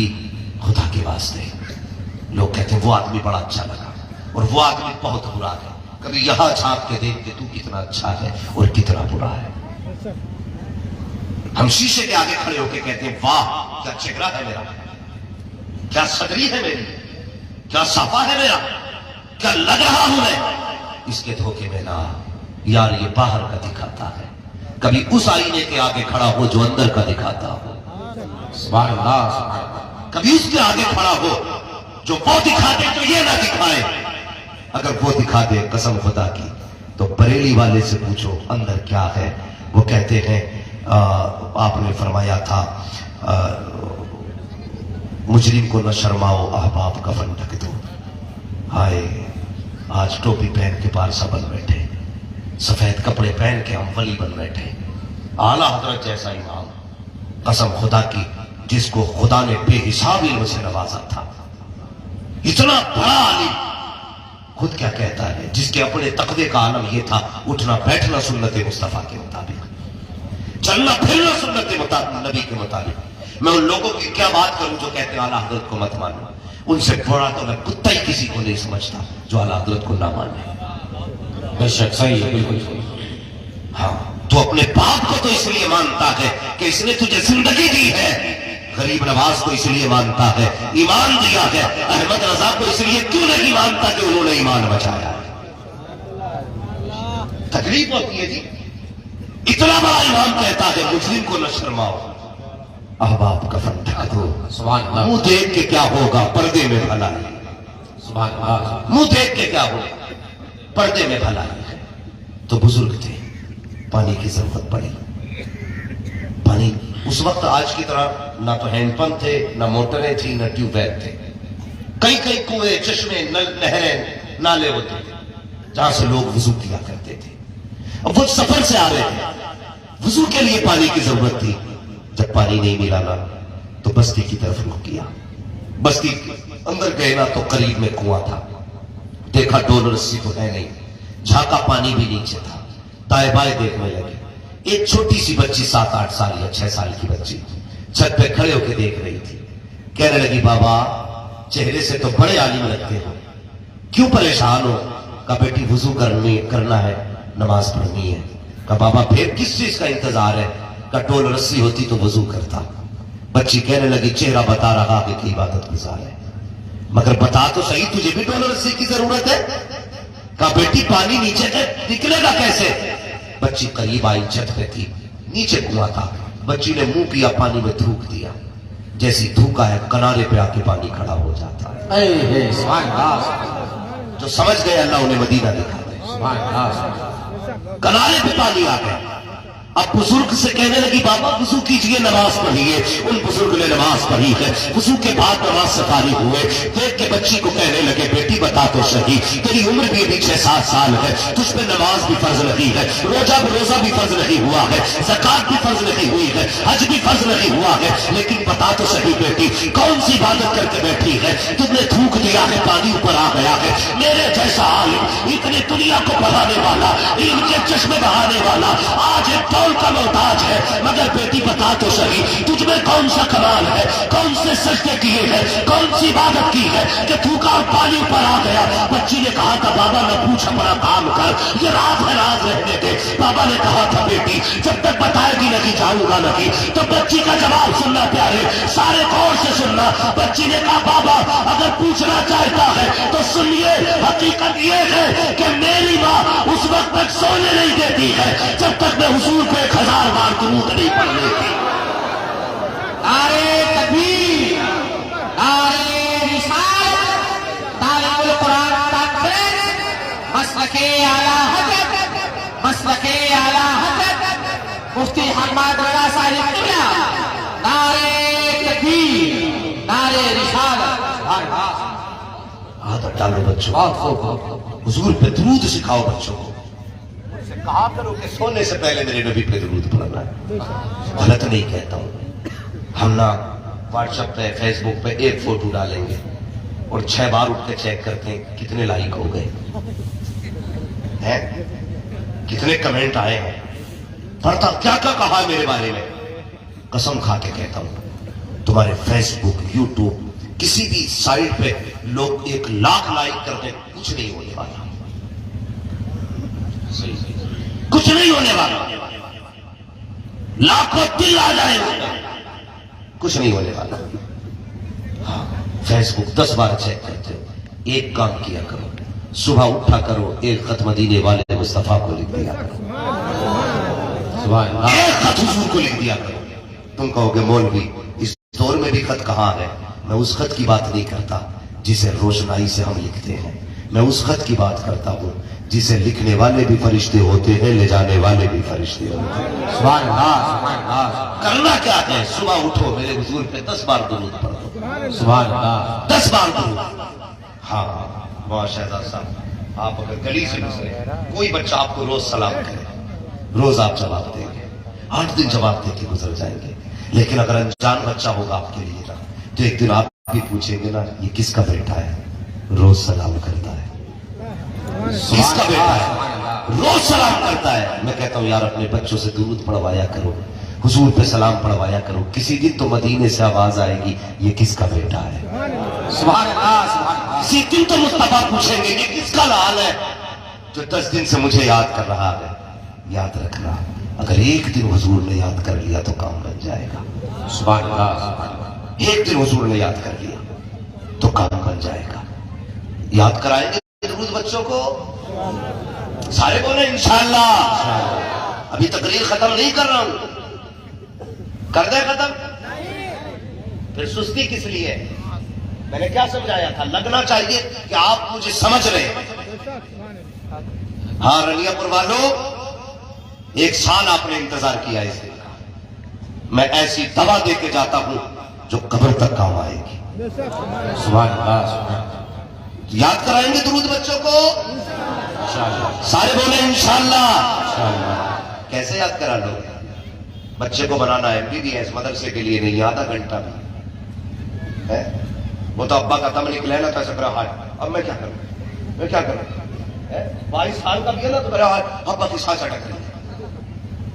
خدا کے واسطے, لوگ کہتے ہیں وہ آدمی بڑا اچھا لگا اور وہ آدمی بہت برا ہے. کبھی یہاں چھاپ کے دیکھ کے تو کتنا اچھا ہے اور کتنا برا ہے. ہم شیشے کے آگے کھڑے ہو کے کہتے ہیں واہ کیا چہرہ ہے میرا, کیا صدری ہے میری, کیا صفا ہے میرا, کیا لگ رہا ہوں میں. اس کے دھوکے میں نہ, یار یہ باہر کا دکھاتا ہے. کبھی اس آئینے کے آگے کھڑا ہو جو اندر کا دکھاتا ہو. سبحان اللہ. کبھی اس کے آگے کھڑا ہو جو وہ دکھا دے تو یہ نہ دکھائے. اگر وہ دکھا دے قسم خدا کی تو بریلی والے سے پوچھو اندر کیا ہے. وہ کہتے ہیں آپ نے فرمایا تھا مجرم کو نہ شرماؤ احباب کفن ڈھک دو. ہائے آج ٹوپی پہن کے پارسا بن بیٹھے, سفید کپڑے پہن کے ہم ولی بن بیٹھے. اعلیٰ حضرت جیسا امام, قسم خدا کی جس کو خدا نے بے حساب علم سے نوازا تھا, اتنا بڑا عالم, خود کیا کہتا ہے, جس کے اپنے تقوی کا عالم یہ تھا اٹھنا بیٹھنا سنت مصطفیٰ کے مطابق, چلنا پھرنا سنت نبی کے مطابق. میں ان لوگوں کی کیا بات کروں جو کہتے ہیں اعلیٰ حضرت کو مت مانو. ان سے بڑا تو میں کتا ہی کسی کو نہیں سمجھتا جو اعلیٰ حضرت کو نہ مانے. بے شک صحیح ہے, بالکل صحیح. ہاں تو اپنے باپ کو تو اس لیے مانتا ہے کہ اس نے تجھے زندگی دی ہے, غریب نواز کو اس لیے مانتا ہے ایمان دیا ہے, احمد رضا کو اس لیے کیوں نہیں مانتا کہ انہوں نے ایمان بچایا ہے. تکلیف ہوتی ہے جی. اتنا بڑا امام کہتا ہے مسلم کو نہ شرماؤ احباب کفن ڈھک دو. سبحان اللہ. منہ دیکھ کے کیا ہوگا پردے میں بھلائی. سبحان اللہ. منہ دیکھ کے کیا ہوگا پردے میں بھلائی ہے. تو بزرگ تھے, پانی کی ضرورت پڑی. پانی اس وقت آج کی طرح نہ تو ہینڈ پمپ تھے, نہ موٹریں تھی, نہ ٹیوب ویل تھے. کئی کئی کنویں, چشمے, نہریں, نالے ہوتے تھے جہاں سے لوگ وضو کیا کرتے تھے. اب وہ سفر سے آ رہے تھے, وضو کے لیے پانی کی ضرورت تھی. جب پانی نہیں ملا نا تو بستی کی طرف رخ کیا. بستی اندر گئے نا تو قریب میں کنواں تھا. دیکھا ڈول رسی تو ہے نہیں, جھاکا پانی بھی نیچے تھا. دائیں بائیں دیکھنے لگے. ایک چھوٹی سی بچی 7-8 سال یا 6 سال کی بچی چھت پہ کھڑے ہو کے دیکھ رہی تھی. کہنے لگی بابا چہرے سے تو بڑے عالم لگتے ہو, کیوں پریشان ہو؟ کہا بیٹی وضو کرنا ہے, نماز پڑھنی ہے. کہا بابا پھر کس چیز کا انتظار ہے؟ کہا ٹول رسی ہوتی تو وضو کرتا. بچی کہنے لگی چہرہ بتا رہا کہ عبادت گزار ہے, مگر بتا تو صحیح تجھے بھی ٹول رسی کی ضرورت ہے. کہا بیٹی پانی نیچے سے نکلے گا کیسے؟ بچی قریب آئی, چھت پہ تھی, نیچے کنواں تھا. بچی نے منہ کیا, پانی میں تھوک دیا. جیسی تھوکا ہے کنارے پہ آ کے پانی کھڑا ہو جاتا ہے. جو سمجھ گئے اللہ انہیں مدینہ دکھا دے. کنارے پہ پانی آ گیا. اب بزرگ سے کہنے لگی بابا وضو کیجئے نماز پڑھیے. ان بزرگ نے نماز پڑھی ہے. وضو کے بعد نماز سے فارغ ہوئے. دیکھ کے بچی کو کہنے لگے بیٹی بتا تو صحیح, تیری عمر بھی ابھی 6-7 سال ہے, تجھ پہ نماز بھی فرض نہیں ہے, روزہ بھی فرض نہیں ہوا ہے, زکات بھی فرض نہیں ہوئی ہے, حج بھی فرض نہیں ہوا ہے, لیکن بتا تو صحیح بیٹی کون سی عبادت کر کے بیٹھی ہے؟ تم نے تھوک دیا ہے, پانی اوپر آ گیا ہے. میرے جیسا عالم, اتنی دنیا کو پڑھانے والا, ان کے چشمے بہانے والا, آج ایک کا محتاج ہے. مگر بیٹی بتا تو صحیح تجھ میں کون سا کمال ہے, کون سے سجدے کیے ہیں, کون سی عبادت کی ہے کہ تھوکا اور پانی پر آ گیا؟ بچی نے کہا تھا بابا نہ پوچھ, اپنا کام کر, یہ راز ہے, راز رہنے دے. بابا نے کہا تھا بیٹی جب تک بتائے گی نہیں جاؤں گا نہیں. تو بچی کا جواب سننا پیارے, سارے غور سے سننا. بچی نے کہا بابا اگر پوچھنا چاہتا ہے تو سنیے, حقیقت یہ ہے کہ میری ماں اس وقت تک سونے نہیں دیتی ہے جب تک میں حضور کو 1000 بار درود نہیں پڑھ لیتی. نعرے تکبیر, نعرے رسالت, تعلیم القرآن کانفرنس, مسلک اعلیٰ حضرت, مسلک اعلیٰ حضرت مفتی حماد رضا صاحب قبلہ. نعرے تکبیر, نعرے رسالت. عادت ڈالو بچوں, حضور پہ درود سکھاؤ بچوں کو. کہا کرو کہ سونے سے پہلے میرے نبی پہ درود پڑھنا ہے. غلط نہیں کہتا ہوں. ہم نا واٹس ایپ پہ فیس بک پہ ایک فوٹو ڈالیں گے اور 6 بار اٹھ کے چیک کرتے ہیں کتنے لائک ہو گئے ہیں, کتنے کمنٹ آئے ہیں, پڑھتا کیا کیا کہا ہے میرے بارے میں. قسم کھا کے کہتا ہوں تمہارے فیس بک, یوٹیوب, کسی بھی سائٹ پہ لوگ 1 لاکھ لائک کر دیں, کچھ نہیں ہونے والا, کچھ نہیں ہونے والا. لاکھوں دل آ جائے کچھ نہیں ہونے والا. ہاں فیس بک 10 بار چیک کرتے ہو, ایک کام کیا کرو, صبح اٹھا کرو ایک خط مدینے والے مصطفیٰ کو لکھ دیا کرو, ایک خط حضور کو لکھ دیا کرو. تم کہو گے مولوی اس دور میں بھی خط کہاں ہے؟ میں اس خط کی بات نہیں کرتا جسے روشنائی سے ہم لکھتے ہیں, میں اس خط کی بات کرتا ہوں جسے لکھنے والے بھی فرشتے ہوتے ہیں, لے جانے والے بھی فرشتے ہوتے ہیں. سبحان اللہ, سبحان اللہ. کرنا کیا ہے؟ صبح اٹھو میرے حضور پہ 10 بار درود پڑھو. سبحان اللہ, 10 بار درود. ہاں بہت شہزاد صاحب, آپ اگر گلی سے گزرے, کوئی بچہ آپ کو روز سلام کرے, روز آپ جواب دیں گے, 8 دن جواب دے کے گزر جائیں گے. لیکن اگر انجان بچہ ہوگا آپ کے لیے نا, تو ایک دن آپ بھی پوچھیں گے نا یہ کس کا بیٹا ہے, روز سلام کرتا ہے, کس کا بیٹا ہے, روز سلام کرتا ہے. میں کہتا ہوں یار اپنے بچوں سے درود پڑھوایا کرو, حضور پہ سلام پڑھوایا کرو. کسی دن تو مدینے سے آواز آئے گی یہ کس کا بیٹا ہے. سبحان اللہ, سبحان اللہ. کسی دن تو مصطفیٰ پوچھیں گے یہ کس کا لال ہے جو 10 دن سے مجھے یاد کر رہا ہے. یاد رکھنا, اگر ایک دن حضور نے یاد کر لیا تو کام بن جائے گا. سبحان اللہ, سبحان اللہ. ایک دن حضور نے یاد کر لیا تو کام بن جائے گا. یاد کرائیں گے درود بچوں کو, سارے بولے انشاءاللہ. ابھی تقریر ختم نہیں کر رہا ہوں, کر دیں ختم. پھر سستی کس لیے؟ میں نے کیا سمجھایا تھا, لگنا چاہیے کہ آپ مجھے سمجھ رہے ہیں. ہاں رنیا پور والوں, 1 سال آپ نے انتظار کیا اس دن کا. میں ایسی دوا دے کے جاتا ہوں جو قبر تک کام آئے گی. سبحان اللہ, سبحان اللہ. یاد کرائیں گے درود بچوں کو, سارے بولے انشاءاللہ. کیسے یاد کرا لو؟ بچے کو بنانا MBBS مدرسے کے لیے نہیں, آدھا گھنٹہ بھی ہے. وہ تو ابا کا دم نکلے نا تو ایسا کرا ہے, اب میں کیا کروں, میں کیا کروں. 22 سال کا بھی ہے نا تو میرا ابا کی سانس اٹک رہی ہے.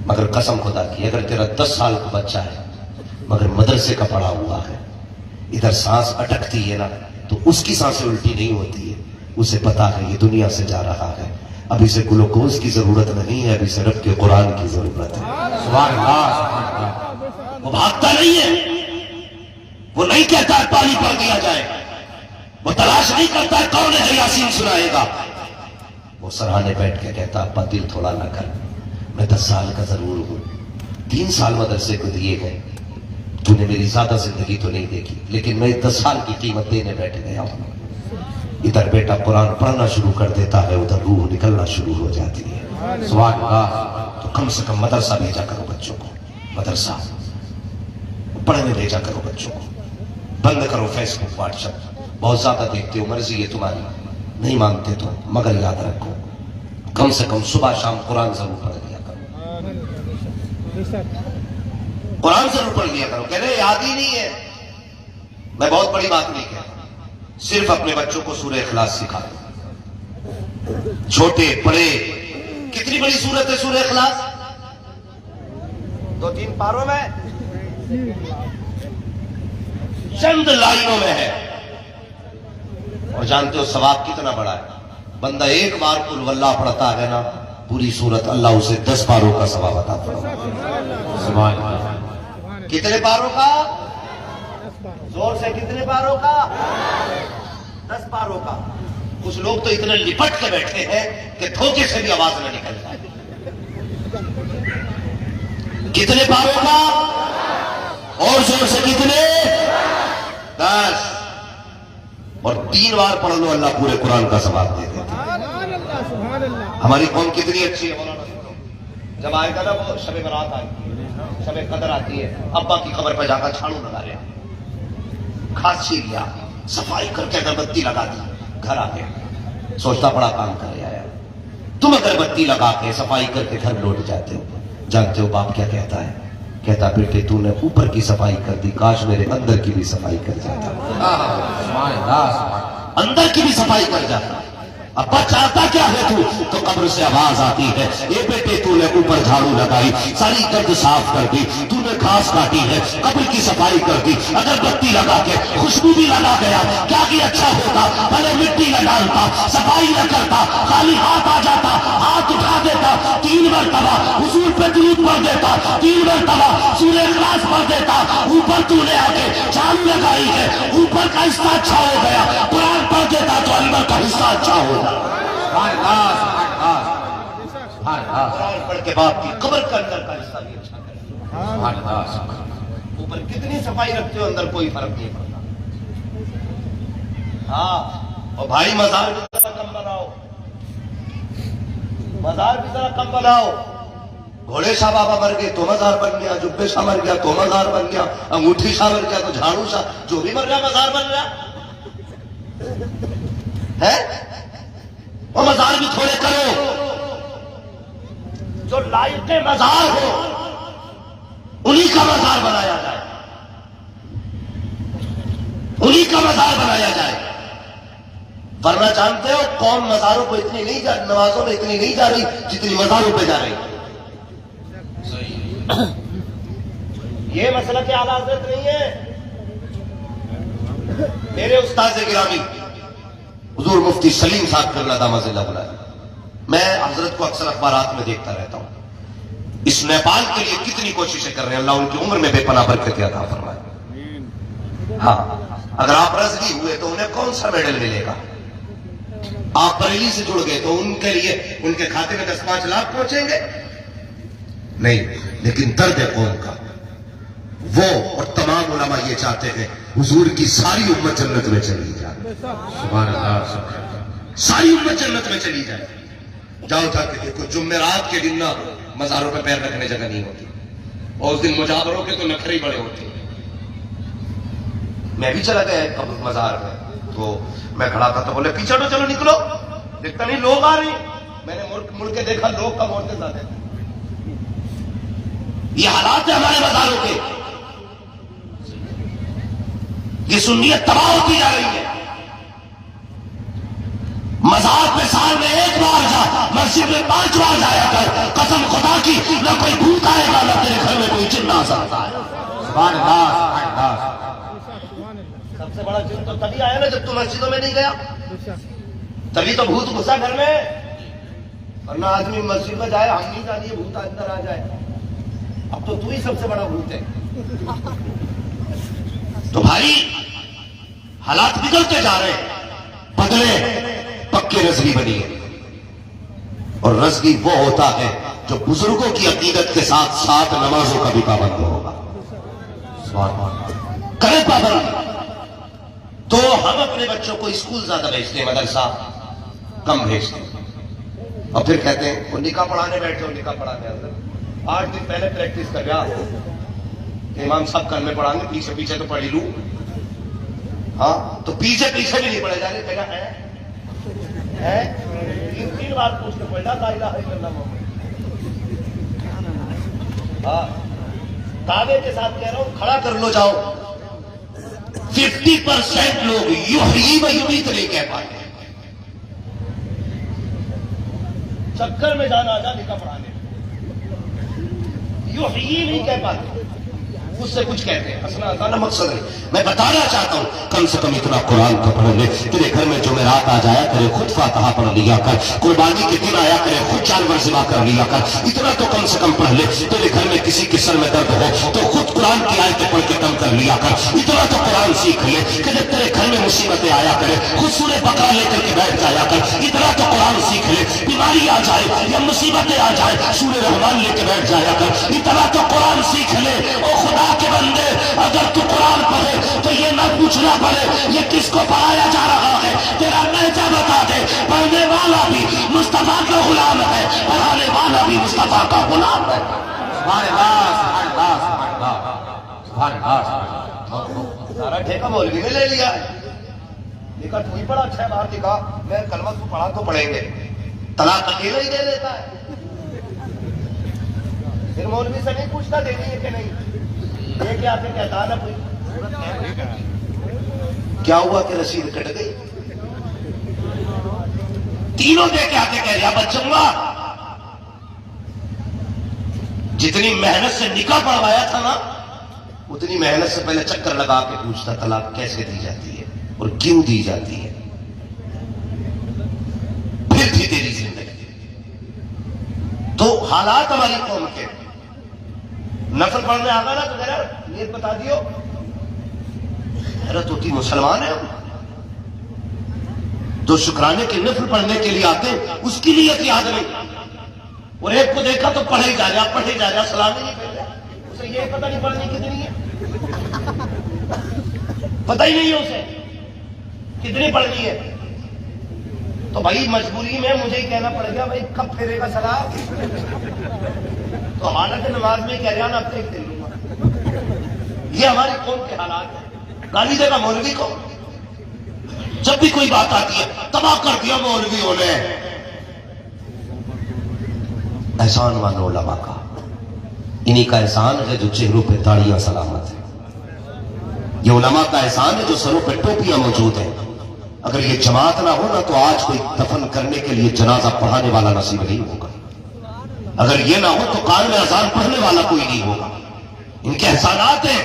مگر قسم خدا کی اگر تیرا 10 سال کا بچہ ہے مگر مدرسے کا پڑا ہوا ہے, ادھر سانس اٹکتی ہے نا تو اس کی سانسیں الٹی نہیں ہوتی ہے, اسے پتا ہے یہ دنیا سے جا رہا ہے, اب اسے گلوکوز کی ضرورت نہیں ہے, اب اسے رب کے قرآن کی ضرورت ہے. سبحان اللہ, سبحان اللہ. وہ بھاگتا نہیں ہے, وہ نہیں کہتا ہے پانی پڑ دیا جائے, وہ تلاش نہیں کرتا ہے کون ہے یاسین سنائے گا. وہ سرہانے بیٹھ کے کہتا ابا دل تھوڑا نہ کر, میں 10 سال کا ضرور ہوں, 3 سال مدرسے کو دیے گئے, تو نے میری زیادہ زندگی تو نہیں دیکھی لیکن میں 10 سال کی قیمت دینے بیٹھ گیا ہوں. ادھر بیٹا قرآن پڑھنا شروع کر دیتا ہے, ادھر روح نکلنا شروع ہو جاتی ہے. سبحان اللہ. تو کم سے کم مدرسہ بھیجا کرو بچوں کو، مدرسہ پڑھنے بھیجا کرو بچوں کو. بند کرو فیس بک واٹس ایپ، بہت زیادہ دیکھتے ہو، مرضی ہے تمہاری، نہیں مانتے تو، مگر یاد رکھو کم سے کم صبح شام قرآن ضرور پڑھ لیا کرو، قرآن ضرور پڑھ لیا کرو. کہہ رہے یاد ہی نہیں ہے، میں بہت بڑی بات نہیں کہہ رہا، صرف اپنے بچوں کو سورہ اخلاص سکھا دو، چھوٹے بڑے. کتنی بڑی سورت ہے سورہ اخلاص؟ 2-3 پاروں میں، چند لائنوں میں ہے. اور جانتے ہو ثواب کتنا بڑا ہے؟ بندہ ایک بار قل واللہ پڑھتا ہے نا، پوری سورت اللہ اسے 10 پاروں کا ثواب عطا فرمائے. سبحان اللہ. کتنے پاروں کا؟ زور سے کتنے پاروں کا؟ 10 پاروں کا. کچھ لوگ تو اتنے لپٹ کے بیٹھے ہیں کہ دھوکے سے بھی آواز نہ نکل جائے. کتنے پاروں کا؟ اور زور سے کتنے؟ 10. اور 3 بار پڑھ لو اللہ پورے قرآن کا ثواب دے دیتا. ہماری قوم کتنی اچھی ہے مولانا. جب آئے گا نا وہ شب برات آتی ہے، شب قدر آتی ہے، ابا کی قبر پہ جا کر جھاڑو لگا رہے ہیں، کھاس چھی لیا، صفائی کر کے اگربتی لگا دی، گھر آ کے سوچتا بڑا کام کر رہا ہے. تم اگربتی لگا کے صفائی کر کے گھر لوٹ جاتے ہو. جانتے ہو باپ کیا کہتا ہے؟ کہتا بیٹے تو نے اوپر کی صفائی کر دی، کاش میرے اندر کی بھی صفائی کر جاتا، سبحان اللہ. اندر کی بھی صفائی کر جاتا. ابا چاہتا کیا ہے تو قبر سے آواز آتی ہے، اے بیٹے تو نے اوپر جھاڑو لگائی، ساری گرد صاف کر دی، تو نے گھاس کاٹی ہے، قبر کی صفائی کر دی، اگر بتی لگا کے خوشبو بھی لگا گیا کیا کہ اچھا ہوتا، بھلے مٹی نہ ڈالتا، صفائی نہ کرتا، خالی ہاتھ آ جاتا، ہاتھ اٹھا دیتا، 3 مرتبہ حضور پہ درود پڑھ دیتا، 3 مرتبہ سورہ اخلاص پڑھ دیتا. اوپر تو نے آ کے جھاڑو لگائی ہے، اوپر کا حصہ اچھا ہو گیا، قرآن پڑھ دیتا تو اندر کا حصہ اچھا ہو گیا. سبحان اللہ. سبحان اللہ. سبحان اللہ. قرآن پڑھ کے باپ کی قبر کا اندر کا حصہ بھی اچھا کرے. سبحان اللہ. اوپر کتنی صفائی رکھتے ہو، اندر کوئی فرق نہیں پڑتا. ہاں اور بھائی مزار بھی ذرا کم بناؤ، مزار بھی ذرا کم بناؤ. گھوڑے شاہ بابا مر گئے تو مزار بن گیا، جبے شاہ مر گیا تو مزار بن گیا، انگوٹھی شاہ مر گیا تو جھاڑو شاہ، جو بھی مر گیا مزار بن گیا ہے. اور مزار بھی تھوڑے کرو جو لائق مزار ہو، انہی کا مزار بنایا جائے، انہی کا مزار بنایا جائے. ورنہ جانتے ہو قوم مزاروں پہ اتنی نہیں جا، نمازوں میں اتنی نہیں جا رہی جتنی مزاروں پہ جا رہی. یہ مسئلہ کہ اعلیٰ حضرت نہیں ہے. میرے استاد گرامی حضور مفتی سلیم صاحب قبلہ دامت اللہ علیہ، میں حضرت کو اکثر اخبارات میں دیکھتا رہتا ہوں. اس نیپال کے لیے کتنی کوششیں کر رہے ہیں، اللہ ان کی عمر میں بے پناہ برکت عطا فرمائے. ہاں اگر آپ رضوی ہوئے تو انہیں کون سا میڈل ملے گا؟ آپ بریلی سے جڑ گئے تو ان کے لیے ان کے کھاتے میں 10-5 لاکھ پہنچیں گے؟ نہیں. لیکن درد قوم کا وہ اور تمام علماء یہ چاہتے ہیں حضور کی ساری امت جنت میں چلی جائے. سبحان اللہ. ساری امت جنت میں چلی جائے. جاؤ جا کے دیکھو، جمعرات کے دن نہ مزاروں پہ پیر رکھنے جگہ نہیں ہوتی، اور اس دن مجاوروں کے تو نخرے ہی بڑے ہوتے ہیں. میں بھی چلا گیا مزار میں تو میں کھڑا تھا تو بولے پیچھے تو چلو نکلو، دیکھتا نہیں لوگ آ رہے ہیں. میں نے مڑ کے دیکھا لوگ کم عورتیں زیادہ ہیں. یہ حالات ہے ہمارے مزاروں کے. یہ سنیت تباہ ہوتی جا رہی ہے. مزار پہ سال میں 1 بار جا، مسجد میں 5 بار جایا کر. قسم خدا کی نہ کوئی بھوت آئے گا نہ تیرے گھر میں کوئی جن آ سکتا ہے. سبحان اللہ. سبحان اللہ. سب سے بڑا جن تو تبھی آیا نا جب تو مسجدوں میں نہیں گیا، تبھی تو بھوت گھسا گھر میں. ورنہ آدمی مسجد میں جائے، ہم نہیں جانیے بھوت اندر آ جائے. اب تو ہی سب سے بڑا بھوت ہے. تو بھائی حالات بگڑتے جا رہے ہیں. بدلے پکے رزگی بنی ہے. اور رزگی وہ ہوتا ہے جو بزرگوں کی عقیدت کے ساتھ ساتھ نمازوں کا بھی پابند ہوگا. کرے پابند. تو ہم اپنے بچوں کو اسکول زیادہ بھیجتے ہیں، مدرسہ کم بھیجتے ہیں. اور پھر کہتے ہیں وہ نکاح پڑھانے بیٹھ جاؤ، نکاح پڑھانے اندر 8 دن پہلے پریکٹس کر گیا کہ امام صاحب کل میں پڑھائیں گے، پیچھے پیچھے تو پڑھ ہی لوں. ہاں تو پیچھے پیچھے بھی نہیں پڑھے جا رہے. کہا ہے 3 بار پوچھتے پڑھنا لا الہ الا اللہ محمد. ہاں دعوے کے ساتھ کہہ رہا ہوں، کھڑا کر لو جاؤ. 50% لوگ یحیی و یمیت نہیں کہہ پاتے. چکر میں جانا آ جا نکاح پڑھانے، یحیی نہیں کہہ پاتے، اس سے کچھ کہتے ہیں. اصلا آسان مقصد ہے. میں بتانا چاہتا ہوں کم سے کم اتنا قرآن کا پڑھ لے. تیرے گھر میں جمعرات آ جایا کرے، خود فاتحہ پڑھ لیا کر. قربانی کے دن آیا کرے، خود جانور ذبح کر لیا کر. اتنا تو کم سے کم پڑھ لے. تیرے گھر میں کسی کے سر میں درد ہو تو خود قرآن کی آیتیں پڑھ کے کم کر لیا کر. اتنا تو قرآن سیکھ لے کہ جب تیرے گھر میں مصیبتیں آیا کرے خود سورہ بقرہ لے کر کے بیٹھ جایا کر. اتنا تو قرآن سیکھ لے. بیماری آ جائے یا مصیبتیں آ جائے سورہ رحمان لے کے بیٹھ جایا کر. اتنا تو قرآن سیکھ لے. او خدا کے بندے، اگر تو قرآن پڑھے تو یہ نہ پوچھنا پڑے یہ کس کو پڑھایا جا رہا ہے. تیرا لہجہ بتا دے. پڑھنے والا بھی مصطفیٰ کا غلام ہے، پڑھانے والا بھی مصطفیٰ کا غلام ہے. سبحان اللہ سبحان اللہ سبحان اللہ سبحان اللہ. سارا ٹھیکہ مولوی نے لے لیا. نکاح تو ہی بڑا اچھا ہے، باہر نکاح میں کلمہ تو پڑھا تو پڑھیں گے. طلاق اکیلا ہی دے دیتا ہے. پھر مولوی سے نہیں پوچھتا دینی ہے کہ نہیں. یہ کیا پھر کہتا نا کوئی کیا ہوا کہ رسید کٹ گئی. تینوں دے کے آتے کہہ رہا بچوں گا. جتنی محنت سے نکاح پڑھوایا تھا نا اتنی محنت سے پہلے چکر لگا کے پوچھتا طلاق کیسے دی جاتی ہے اور کیوں دی جاتی ہے. پھر تھی تیری زندگی. تو حالات ہماری قوم کے نفل پڑھنے آگا نا تو کہہ رہا نیت بتا دیو. حیرت ہوتی مسلمان ہے جو شکرانے کے نفل پڑھنے کے لیے آتے ہیں اس کی نیت یاد نہیں. اور ایک کو دیکھا تو پڑھے جا رہا پڑھے جا رہا سلام نہیں پڑھ رہا. اسے یہ پتہ نہیں پڑھنی کتنی ہے، پتہ ہی نہیں ہے اسے کتنی پڑھنی ہے. تو بھائی مجبوری میں مجھے ہی کہنا پڑے گا بھائی کب پھیرے گا سلام. تو حالت نماز میں کہہ رہا نا اب تک دے لوں گا. یہ ہماری قوم کے حالات ہیں. گالی دے گا مولوی کو. جب بھی کوئی بات آتی ہے تباہ کر دیا مولویوں نے. احسان مانو علماء کا. انہی کا احسان ہے جو چہروں پہ داڑیاں سلامت ہیں. یہ علماء کا احسان ہے جو سروں پہ ٹوپیاں موجود ہیں. اگر یہ جماعت نہ ہو نا تو آج کوئی دفن کرنے کے لیے جنازہ پڑھانے والا نصیب نہیں ہوگا. اگر یہ نہ ہو تو قائم اذان پڑھنے والا کوئی نہیں ہوگا. ان کے احسانات ہیں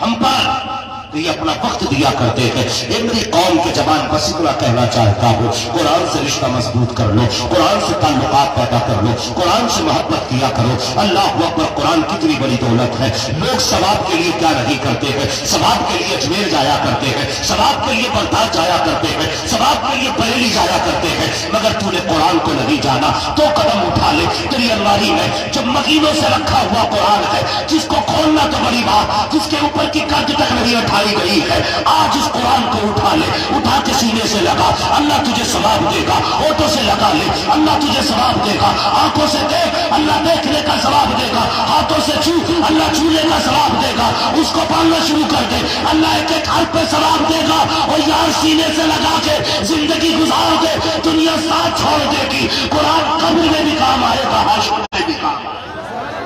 ہم پر تو یہ اپنا وقت دیا کرتے ہیں. یہ میری قوم کے جوان بس اتنا کہنا چاہتا ہوں قرآن سے رشتہ مضبوط کر لو، قرآن سے تعلقات پیدا کر لو، قرآن سے محبت کیا کرو. اللہ اکبر. قرآن کتنی بڑی دولت ہے. لوگ ثواب کے لیے کیا نہیں کرتے ہیں. ثواب کے لیے اجمیر جایا کرتے ہیں، ثواب کے لیے بغداد جایا کرتے ہیں، ثواب کے لیے بریلی جایا کرتے ہیں. مگر تو نے قرآن کو نہیں جانا تو قدم اٹھا لے. تیری الماری میں جو مکینوں سے رکھا ہوا قرآن ہے جس کو کھولنا تو بڑی بات، جس کے اوپر کی قرض تک نہیں اٹھائی گئی ہے، آج اس قرآن کو اٹھا لے. اٹھا کے سینے سے لگا. اللہ تجھے ثواب دے گا. ہونٹوں سے لگا لے. اللہ تجھے ثواب دے گا. آنکھوں سے دیکھ. اللہ دیکھنے کا ثواب دے گا. ہاتھوں سے چھو. اللہ چھونے کا ثواب دے گا. اس کو پالنا شروع کر دے. اللہ ایک ایک حرف پہ ثواب دے گا. اور یار سینے سے لگا کے زندگی گزار دے. دنیا ساتھ چھوڑ دے گی. قرآن قبر میں بھی کام آئے گا، حشر میں بھی کام آئے گا.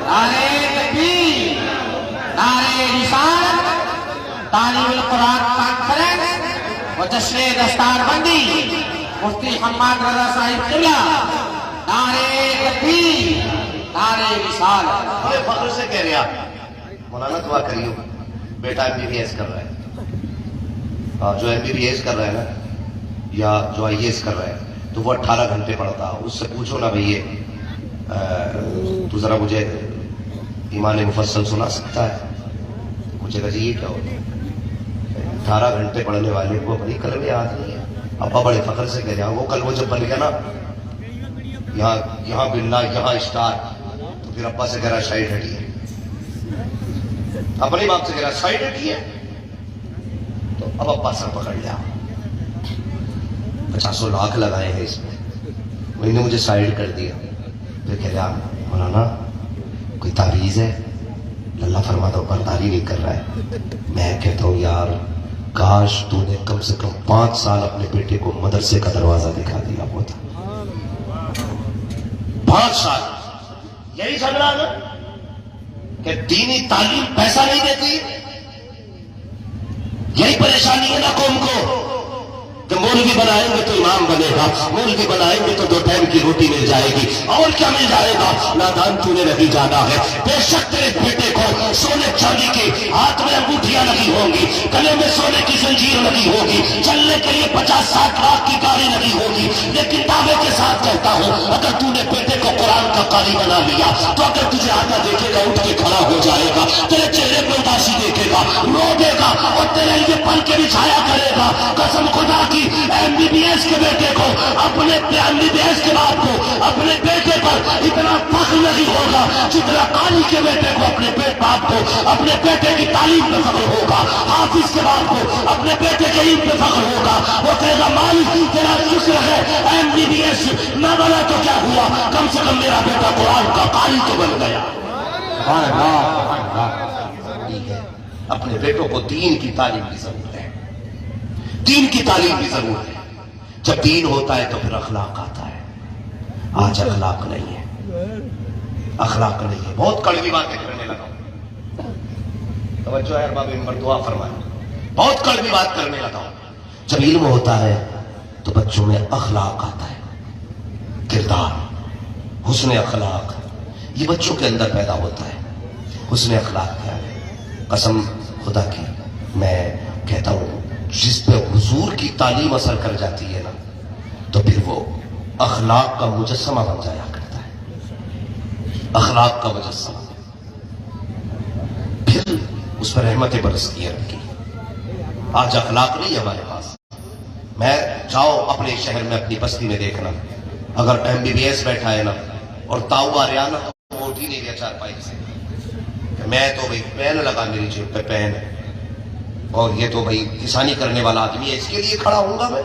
نعرہ تکبیر، نعرہ رسالت، تعلیم القرآن کانفرنس و جشن دستار بندی مفتی حماد رضا صاحب قبلہ. نعرہ تکبیر، نعرہ رسالت. بڑے فخر سے کہہ رہا مولانا دعا کریو بیٹا MBBS کر رہا ہے. جو MBBS کر رہا ہے نا یا جو IAS کر رہا ہے تو وہ 18 گھنٹے پڑھتا. اس سے پوچھو نا بھئی تو ذرا مجھے ایمان مفصل سنا سکتا ہے؟ مجھے کہا جی یہ کیا ہوتا ہے؟ 18 گھنٹے پڑھنے والے کو اپنی قلم یاد نہیں ہے. ابا بڑے فخر سے کہہ رہا وہ کل وہ جب بن گیا نا یہاں بلّا یہاں اسٹار تو پھر ابا سے کہہ رہا سائڈ ہٹی ہے. اپنے باپ سے کہہ رہا سائڈ ہٹی ہے تو اب ابا سر پکڑ لیا. 50 لاکھ لگائے ہیں اس میں. انہوں نے مجھے سائڈ کر دیا، پھر کہہ رہا مولانا کوئی تعویذ ہے؟ اللہ فرماتا ہوں برداری نہیں کر رہا ہے۔ میں کہتا ہوں یار کاش تو نے کم سے کم 5 سال اپنے بیٹے کو مدرسے کا دروازہ دکھا دیا ہوتا۔ 5 سال یہی جھگڑا نا کہ دینی تعلیم پیسہ نہیں دیتی، یہی پریشانی ہے نا قوم کو کہ مولوی بنائیں گے تو امام بنے گا، مولوی بنائیں گے تو 2 ٹائم کی روٹی مل جائے گی، اور کیا مل جائے گا؟ نادان تو نے نہیں جانا ہے، بے شک تیرے بیٹے کو سونے چاندی کے ہاتھ میں انگوٹھیاں لگی ہوں گی، گلے میں سونے کی زنجیر لگی ہوگی، چلنے کے لیے 50-60 لاکھ کی گاڑی لگی ہوگی، لیکن دعوے کے ساتھ کہتا ہوں اگر تو نے بیٹے کو قرآن کا قاری بنا لیا تو اگر تجھے آتا دیکھے گا اٹھ کے کھڑا ہو جائے گا، تیرے چہرے پہ اداسی دیکھے گا، رو دے گا اور تیرے لیے پل کے بچھایا کرے گا۔ قسم خدا کی MBBS کے بیٹے کو اپنے MBBS کے باپ کو اپنے بیٹے پر اتنا فخر نہیں ہوگا جتنا قاری کے بیٹے کو اپنے باپ کو اپنے بیٹے کی تعلیم پہ فخر ہوگا، حافظ کے باپ کو اپنے بیٹے کے علم پہ فخر ہوگا۔ وہ کہے گا مالک تیرا شکر ہے MBBS نہ بنا تو کیا ہوا، کم سے کم میرا بیٹا قرآن کا قاری تو بن گیا۔ سبحان اللہ، سبحان اللہ۔ ٹھیک ہے، اپنے بیٹوں کو دین کی تعلیم کی ضرورت ہے، دین کی تعلیم کی ضرورت ہے۔ جب دین ہوتا ہے تو پھر اخلاق آتا ہے۔ آج اخلاق نہیں ہے، اخلاق نہیں ہے، بہت کڑوی باتیں کرنے لگا ہوں، توجہ ہے ارباب منبر دعا فرمائے، بہت کڑوی بات کرنے لگا ہوں۔ جب علم ہوتا ہے تو بچوں میں اخلاق آتا ہے، کردار، حسن اخلاق یہ بچوں کے اندر پیدا ہوتا ہے۔ حسن اخلاق کیا ہے؟ قسم خدا کی میں کہتا ہوں جس پہ حضور کی تعلیم اثر کر جاتی ہے نا تو پھر وہ اخلاق کا مجسمہ بن جایا کرتا ہے، اخلاق کا مجسمہ، پھر اس پر رحمتیں برستی ہیں رب کی۔ آج اخلاق نہیں ہے ہمارے پاس۔ میں جاؤ اپنے شہر میں اپنی بستی میں دیکھنا، اگر MBBS بیٹھا ہے نا اور تاؤ آ رہا نا تو وہ اٹھ ہی نہیں گیا چارپائی سے کہ میں تو بھائی پین لگا میری جیب پہ پین، اور یہ تو بھائی کسانی کرنے والا آدمی ہے اس کے لیے کھڑا ہوں گا میں۔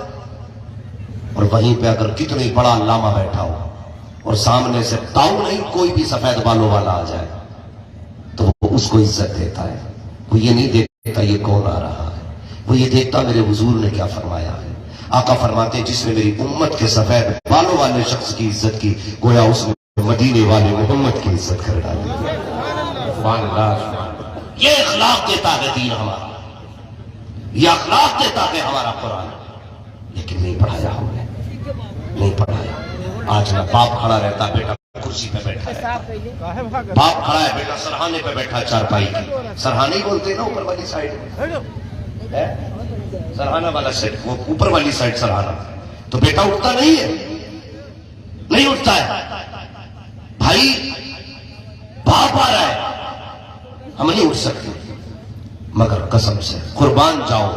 اور وہیں پہ اگر کتنی بڑا علامہ بیٹھا ہو اور سامنے سے تاؤ نہیں کوئی بھی سفید بالوں والا آ جائے تو وہ اس کو عزت دیتا ہے۔ وہ یہ نہیں دیکھتا یہ کون آ رہا ہے، وہ یہ دیکھتا میرے حضور نے کیا فرمایا ہے۔ آقا فرماتے ہیں جس نے میری امت کے سفید بالوں والے شخص کی عزت کی گویا اس نے مدینے والے محمد کی عزت کر ڈالی۔ سبحان اللہ، سبحان اللہ۔ یہ اخلاق دیتا ہے دین ہمارا، یہ اخلاق دیتا ہے ہمارا قرآن، لیکن نہیں پڑھایا ہم نے، نہیں پڑھایا۔ آج نہ باپ کھڑا رہتا بیٹا کرسی پہ بیٹھا ہے، باپ کھڑا ہے بیٹا سرہانے پہ بیٹھا چارپائی کی، سرہانے ہی بولتے نا اوپر والی سائڈ، سرہانہ والا سائڈ، وہ اوپر والی سائڈ سرہانہ، تو بیٹا اٹھتا نہیں ہے، نہیں اٹھتا ہے۔ بھائی باپ آ رہا ہے، ہم نہیں اٹھ سکتے، مگر قسم سے قربان جاؤ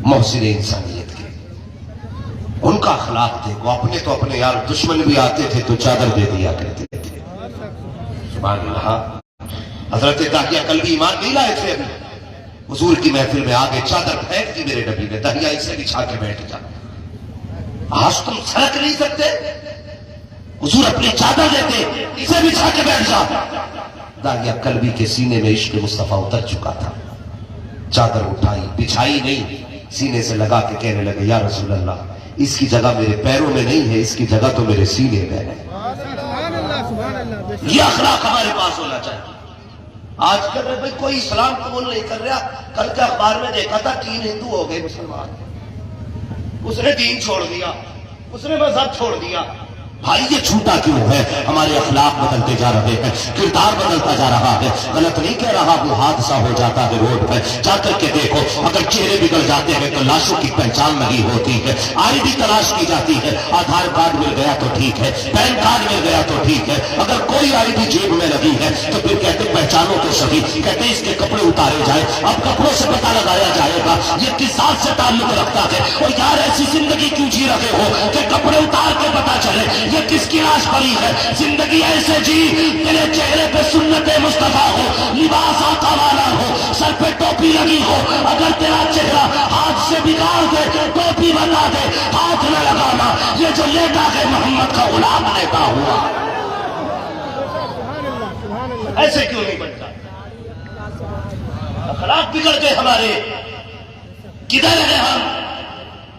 محسن انسانیت کے، ان کا اخلاق دیکھو۔ اپنے تو اپنے یار دشمن بھی آتے تھے تو چادر دے دیا کرتے تھے، سبحان اللہ۔ حضرت داہیہ کلبی ایمان نہیں لائے تھے ابھی، حضور کی محفل میں آگے چادر پھینک دی میرے نبی نے، داہیہ اسے بچھا کے بیٹھ جا۔ آج تم سڑک نہیں سکتے، حضور اپنی چادر دیتے اسے بچھا کے بیٹھ جا۔ داہیہ کلبی کے سینے میں عشق مصطفیٰ اتر چکا تھا، چادر اٹھائی بچھائی نہیں، سینے سے لگا کے کہنے لگے یا رسول اللہ اس کی جگہ میرے پیروں میں نہیں ہے، اس کی جگہ تو میرے سینے میں ہے۔ یہ اخلاق ہمارے پاس ہونا چاہیے۔ آج کل بھائی کوئی اسلام قبول نہیں کر رہا، کل کے اخبار میں دیکھا تھا 3 ہندو ہو گئے مسلمان، اس نے دین چھوڑ دیا، اس نے مذہب چھوڑ دیا۔ بھائی یہ چھوٹا کیوں ہے؟ ہمارے اخلاق بدلتے جا رہے ہیں، کردار بدلتا جا رہا ہے۔ غلط نہیں کہہ رہا، وہ حادثہ ہو جاتا ہے روڈ پہ، جا کر کے دیکھو، اگر چہرے بگڑ جاتے ہیں تو لاشوں کی پہچان نہیں ہوتی ہے، ID تلاش کی جاتی ہے، آدھار کارڈ مل گیا تو ٹھیک ہے، پین کارڈ مل گیا تو ٹھیک ہے، اگر کوئی ID جیب میں لگی ہے تو پھر کہتے پہچانو تو صحیح، کہتے اس کے کپڑے اتارے جائے، اب کپڑوں سے پتہ لگایا جائے گا یہ کس ذات سے تعلق رکھتا ہے۔ اور یار ایسی زندگی کیوں جی رہے ہو کہ کپڑے اتار کے پتہ چلے یہ کس کی لاش پڑی ہے؟ زندگی ایسے جی تیرے چہرے پہ سنت مصطفیٰ ہو، لباس آقا والا ہو، سر پہ ٹوپی لگی ہو، اگر تیرا چہرہ ہاتھ سے بگاڑ دے ٹوپی بتا دے، ہاتھ نہ لگانا، یہ جو لیٹا ہے محمد کا غلام لیٹا ہوا۔ ایسے کیوں نہیں بنتا؟ اخلاق بگڑ گئے ہمارے، کدھر ہیں ہم؟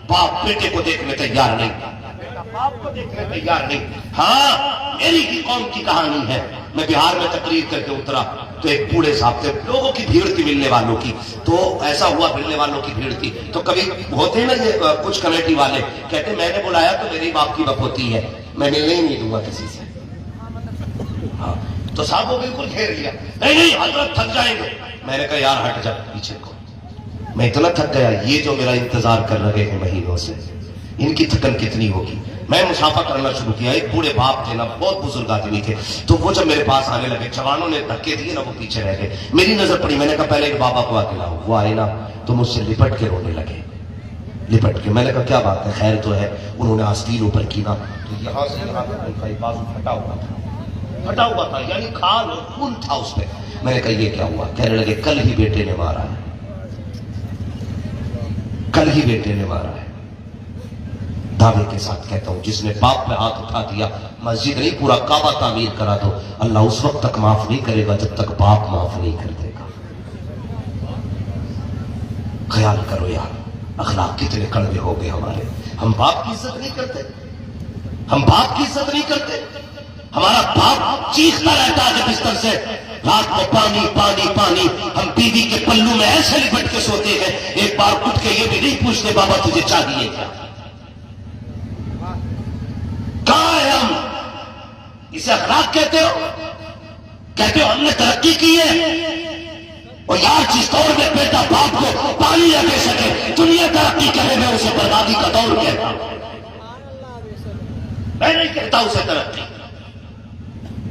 باپ بیٹے کو دیکھنے تیار نہیں، بیٹا باپ کو دیکھنے تیار نہیں۔ ہاں میری کی قوم کی کہانی ہے، میں بہار میں تقریر کر کے اترا تو ایک بوڑھے صاحب تھے، لوگوں کی بھیڑ تھی ملنے والوں کی، تو ایسا ہوا ملنے والوں کی بھیڑ تھی تو کبھی ہوتے ہیں نا یہ کچھ کمیٹی والے کہتے میں نے بلایا تو میرے باپ کی بپوتی ہے، میں ملنے ہی نہیں دوں گا کسی سے۔ ہاں تو صاحب وہ بالکل گھیر لیا، نہیں حضرت تھک جائیں گے۔ میں نے کہا یار ہٹ جا پیچھے کو، میں اتنا تھک گیا، یہ جو میرا انتظار کر رہے ہیں مہینوں سے، ان کی تھکن کتنی ہوگی۔ میں مسافہ کرنا شروع کیا، ایک بوڑھے باپ تھے نا، بہت بزرگ آدمی تھے، تو وہ جب میرے پاس آنے لگے، جوانوں نے دھکے دیے نا، وہ پیچھے رہ گئے، میری نظر پڑی، میں نے کہا پہلے ایک بابا کو آ کے لاؤ، وہ آئے نا تو مجھ سے لپٹ کے رونے لگے، لپٹ کے۔ میں نے کہا کیا بات ہے، خیر تو ہے؟ انہوں نے آستین اوپر کی نا تو یہاں سے یہاں تک ان کا ایک بازو پھٹا ہوا تھا، یعنی کھال اور خون تھا اس پہ۔ میں نے کہا یہ کیا ہوا؟ کہنے لگے کل ہی بیٹے نے مارا ہے، کل ہی بیٹے نے مارا ہے۔ دعوے کے ساتھ کہتا ہوں جس نے باپ پہ ہاتھ اٹھا دیا، مسجد نہیں پورا کعبہ تعمیر کرا دو، اللہ اس وقت تک معاف نہیں کرے گا جب تک باپ معاف نہیں کر دے گا۔ خیال کرو یار، اخلاق کتنے کڑوے ہو گئے ہمارے۔ ہم باپ کی عزت نہیں کرتے، ہم باپ کی عزت نہیں کرتے۔ ہمارا باپ چیختا رہتا ہے بستر سے، رات میں پانی پانی پانی، ہم بیوی کے پلو میں ایسے لپٹ کے سوتے ہیں، ایک بار اٹھ کے یہ بھی نہیں پوچھتے بابا تجھے چاہیے کیا۔ کہاں ہے ہم؟ اسے اخلاق کہتے ہو؟ کہتے ہو ہم نے ترقی کی ہے؟ اور یار جس دور میں بیٹا باپ کو پانی نہ دے سکے، دنیا ترقی کرے، میں اسے بربادی کا دور کہتا ہوں، میں نہیں کہتا اسے ترقی۔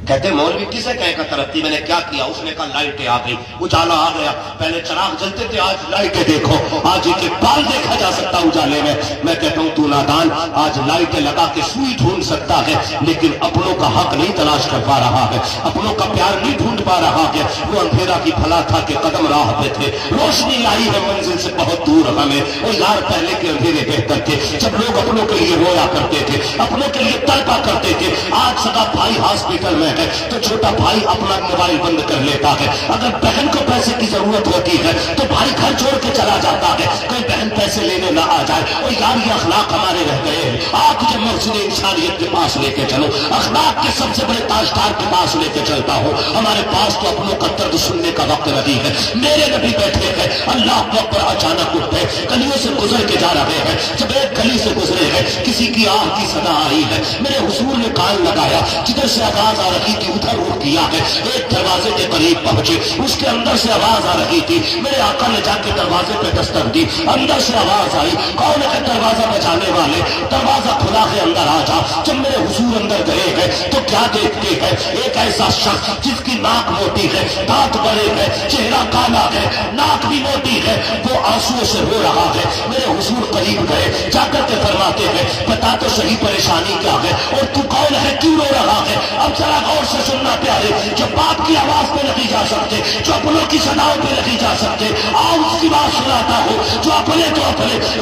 کہتے مولوی کسے کہے گا ترقی؟ میں نے کیا کیا؟ اس نے کہا لائٹیں آ گئی، اجالا آ گیا، پہلے چراغ جلتے تھے آج لائٹیں دیکھو، آج ایک بال دیکھا جا سکتا اجالے میں۔ میں کہتا ہوں تو نادان، آج لائٹیں لگا کے سوئی ڈھونڈ سکتا ہے لیکن اپنوں کا حق نہیں تلاش کر پا رہا ہے، اپنوں کا پیار نہیں ڈھونڈ پا رہا ہے۔ وہ اندھیرا کی بھلا تھا کہ قدم راہ پہ تھے، روشنی لائی ہے منزل سے بہت دور ہمیں۔ اور یار پہلے کے اندھیرے بہتر تھے جب لوگ اپنوں کے لیے رویا کرتے تھے، اپنوں کے لیے تڑپا کرتے تھے۔ آج سگا بھائی ہاسپٹل میں ہے تو چھوٹا بھائی اپنا موبائل بند کر لیتا ہے، اگر بہن کو پیسے کی ضرورت ہوتی ہے تو بھائی گھر چھوڑ کے چلا جاتا ہے، کوئی بہن پیسے لینے نہ آ جائے۔ اور یار یہ اخلاق ہمارے رہ گئے ہیں۔ آپ مجھے مسجد انسانیت کے پاس لے کے چلو، اخلاق کے سب سے بڑے تاجدار کے پاس لے کے چلتا ہوں۔ ہمارے پاس تو اپنوں کا درد سننے کا وقت نہیں ہے۔ میرے نبی بیٹھے ہیں، اللہ اکبر، اچانک اٹھے، گلیوں سے گزر کے جا رہے ہیں، جب ایک گلی سے گزرے ہیں کسی کی آہ کی صدا آئی ہے، میرے حضور نے کان لگایا، جدھر سے آواز آ رہی تھی ادھر رک کیا ہے، ایک دروازے کے قریب پہنچے، اس کے اندر سے آواز آ رہی تھی، میرے آقا نے جا کے دروازے پہ دستک دی، اندر سے آواز آئی، کون ہے دروازہ بجانے والے؟ دروازہ کھلا ہے، اندر آ جا۔ جب میرے حضور اندر گئے ہیں تو کیا دیکھتے ہیں؟ ایک ایسا شخص جس کی ناک موٹی ہے، دانت بڑے ہیں، چہرہ کالا ہے، ناک بھی موٹی ہے، وہ آنسو سے رو رہا ہے۔ میرے حضور قریب گئے، جا کر کے فرماتے ہیں بتا تو صحیح پریشانی کیا ہے اور تو کون ہے، کیوں رو رہا ہے؟ اب ذرا غور سے سننا پیارے، جو باپ کی آواز پہ نہیں جا سکتے، جو اپنوں کی صداؤں پہ نہیں جا سکتے، آؤ اس کی بات سناتا ہوں، جو اپنے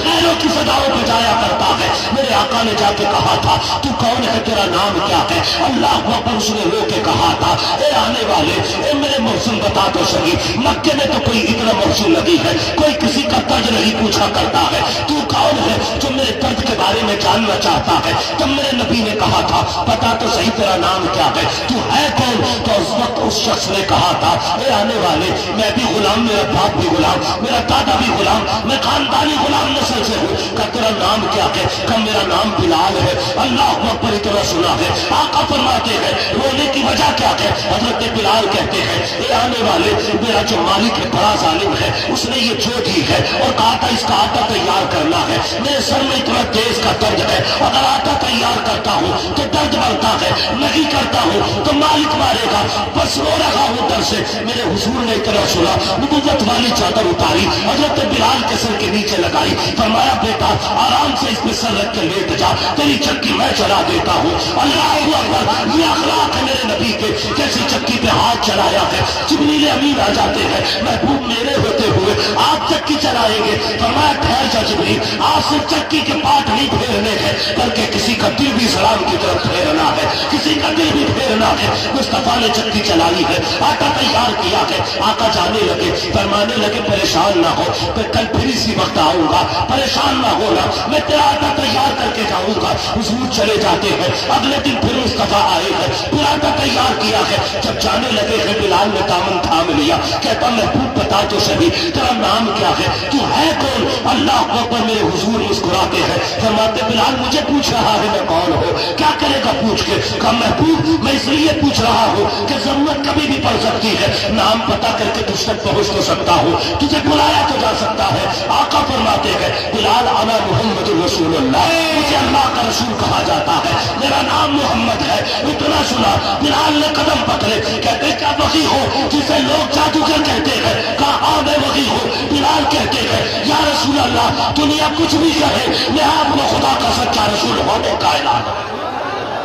غیروں کی صداؤں پہ جایا کرتا ہے۔ میرے آقا نے جا کے کہا تھا تو کون ہے، تیرا نام کیا ہے؟ اللہ اکبر، اس نے رو کے کہا تھا اے آنے والے، اے میرے محسن بتا تو صحیح، مکے میں تو کوئی اتنا محسن نہیں ہے، کوئی کسی کا درد نہیں پوچھا کرتا ہے، تو کون ہے جو میرے درد کے بارے میں جاننا چاہتا ہے؟ تب میرے نبی نے کہا تھا بتا تو صحیح تیرا نام کیا ہے، تو ہے کون؟ تو اس وقت اس شخص نے کہا تھا اے آنے والے، میں بھی غلام، میرا باپ بھی غلام، میرا دادا بھی غلام، میں خاندانی غلام نسل سے ہوں۔ کہ تیرا نام کیا ہے؟ کہ میرا نام بلال ہے۔ اللہ اکبر، اتنا سنا ہے۔ آقا فرماتے ہیں رونے کی وجہ کیا ہے؟ حضرت بلال کہتے ہیں اے آنے والے، میرا جو مالک ہے بڑا ظالم ہے، اس نے یہ جو دی ہے اور کہا تھا اس کا آٹا تیار کرنا ہے، میرے سر میں اتنا تیز کا درد ہے، اگر آٹا تیار کرتا ہوں تو درد بڑھتا ہے، نہیں کرتا ہوں تو مالک مارے گا، بس رو رہا ہوں در سے۔ میرے حضور نے اتنا سنا، نبوت والی چادر اتاری، حضرت بلال کے سر کے نیچے لگائی، فرمایا بیٹا آرام سے اس میں سر رکھ کے لیٹ جا، تیری چکی میں چلا دیتا ہوں۔ اللہ اکبر، یہ اخلاق ہے میرے نبی کے، جیسی چکی پہ ہاتھ چلایا ہے، جبریل امین آ جاتے ہیں، محبوب میرے ہوتے ہوئے آپ چکی چلائیں گے، فرمایا ٹھہر جا جبریل، آپ صرف چکی کے پاٹ نہیں پھیرنے ہیں بلکہ کسی کا دل بھی اسلام کی طرف پھیرنا ہے، کسی کا دل بھی پھیرنا ہے۔ مصطفیٰ نے چکی چلائی ہے، آٹا تیار کیا ہے، آقا جانے لگے، فرمانے لگے پریشان نہ ہو، میں کل پھر اسی وقت آؤں گا، پریشان نہ ہونا، میں تیرا آٹا تیار کر کے جاؤں گا۔ حضور چلے جاتے ہیں، اگلے دن پھر مصطفیٰ آئے ہیں، پھر آٹا تیار کیا ہے، جب جانے لگے ہیں بلال نے دامن تھام لیا، کہتا محبوب بتا تو صحیح تیرا نام کیا ہے، تو ہے کون؟ اللہ اکبر، میرے حضور مسکراتے ہیں، فرماتے بلال مجھے پوچھ رہا ہے میں کون ہوں، کیا کرے گا پوچھ کے؟ کہا محبوب میں اس لیے پوچھ رہا ہوں کہ ضرورت کبھی بھی پڑ سکتی ہے، نام پتا کر کے تجھ تک پہنچ تو سکتا ہوں، تجھے بلایا تو جا سکتا ہے۔ آقا فرماتے ہیں بلال انا محمد رسول اللہ، مجھے اللہ کا رسول کہا جاتا ہے، میرا نام محمد ہے۔ اتنا سنا بلال نے قدم پکڑے، کہتے کیا وحی ہو جسے لوگ جادوگر کہتے ہیں؟ کہا ہاں میں وحی ہوں۔ بلال کہتے ہیں یا رسول اللہ دنیا کچھ بھی کہے میں آپ کو خدا کا سچا رسول ہونے کا اعلان ہے۔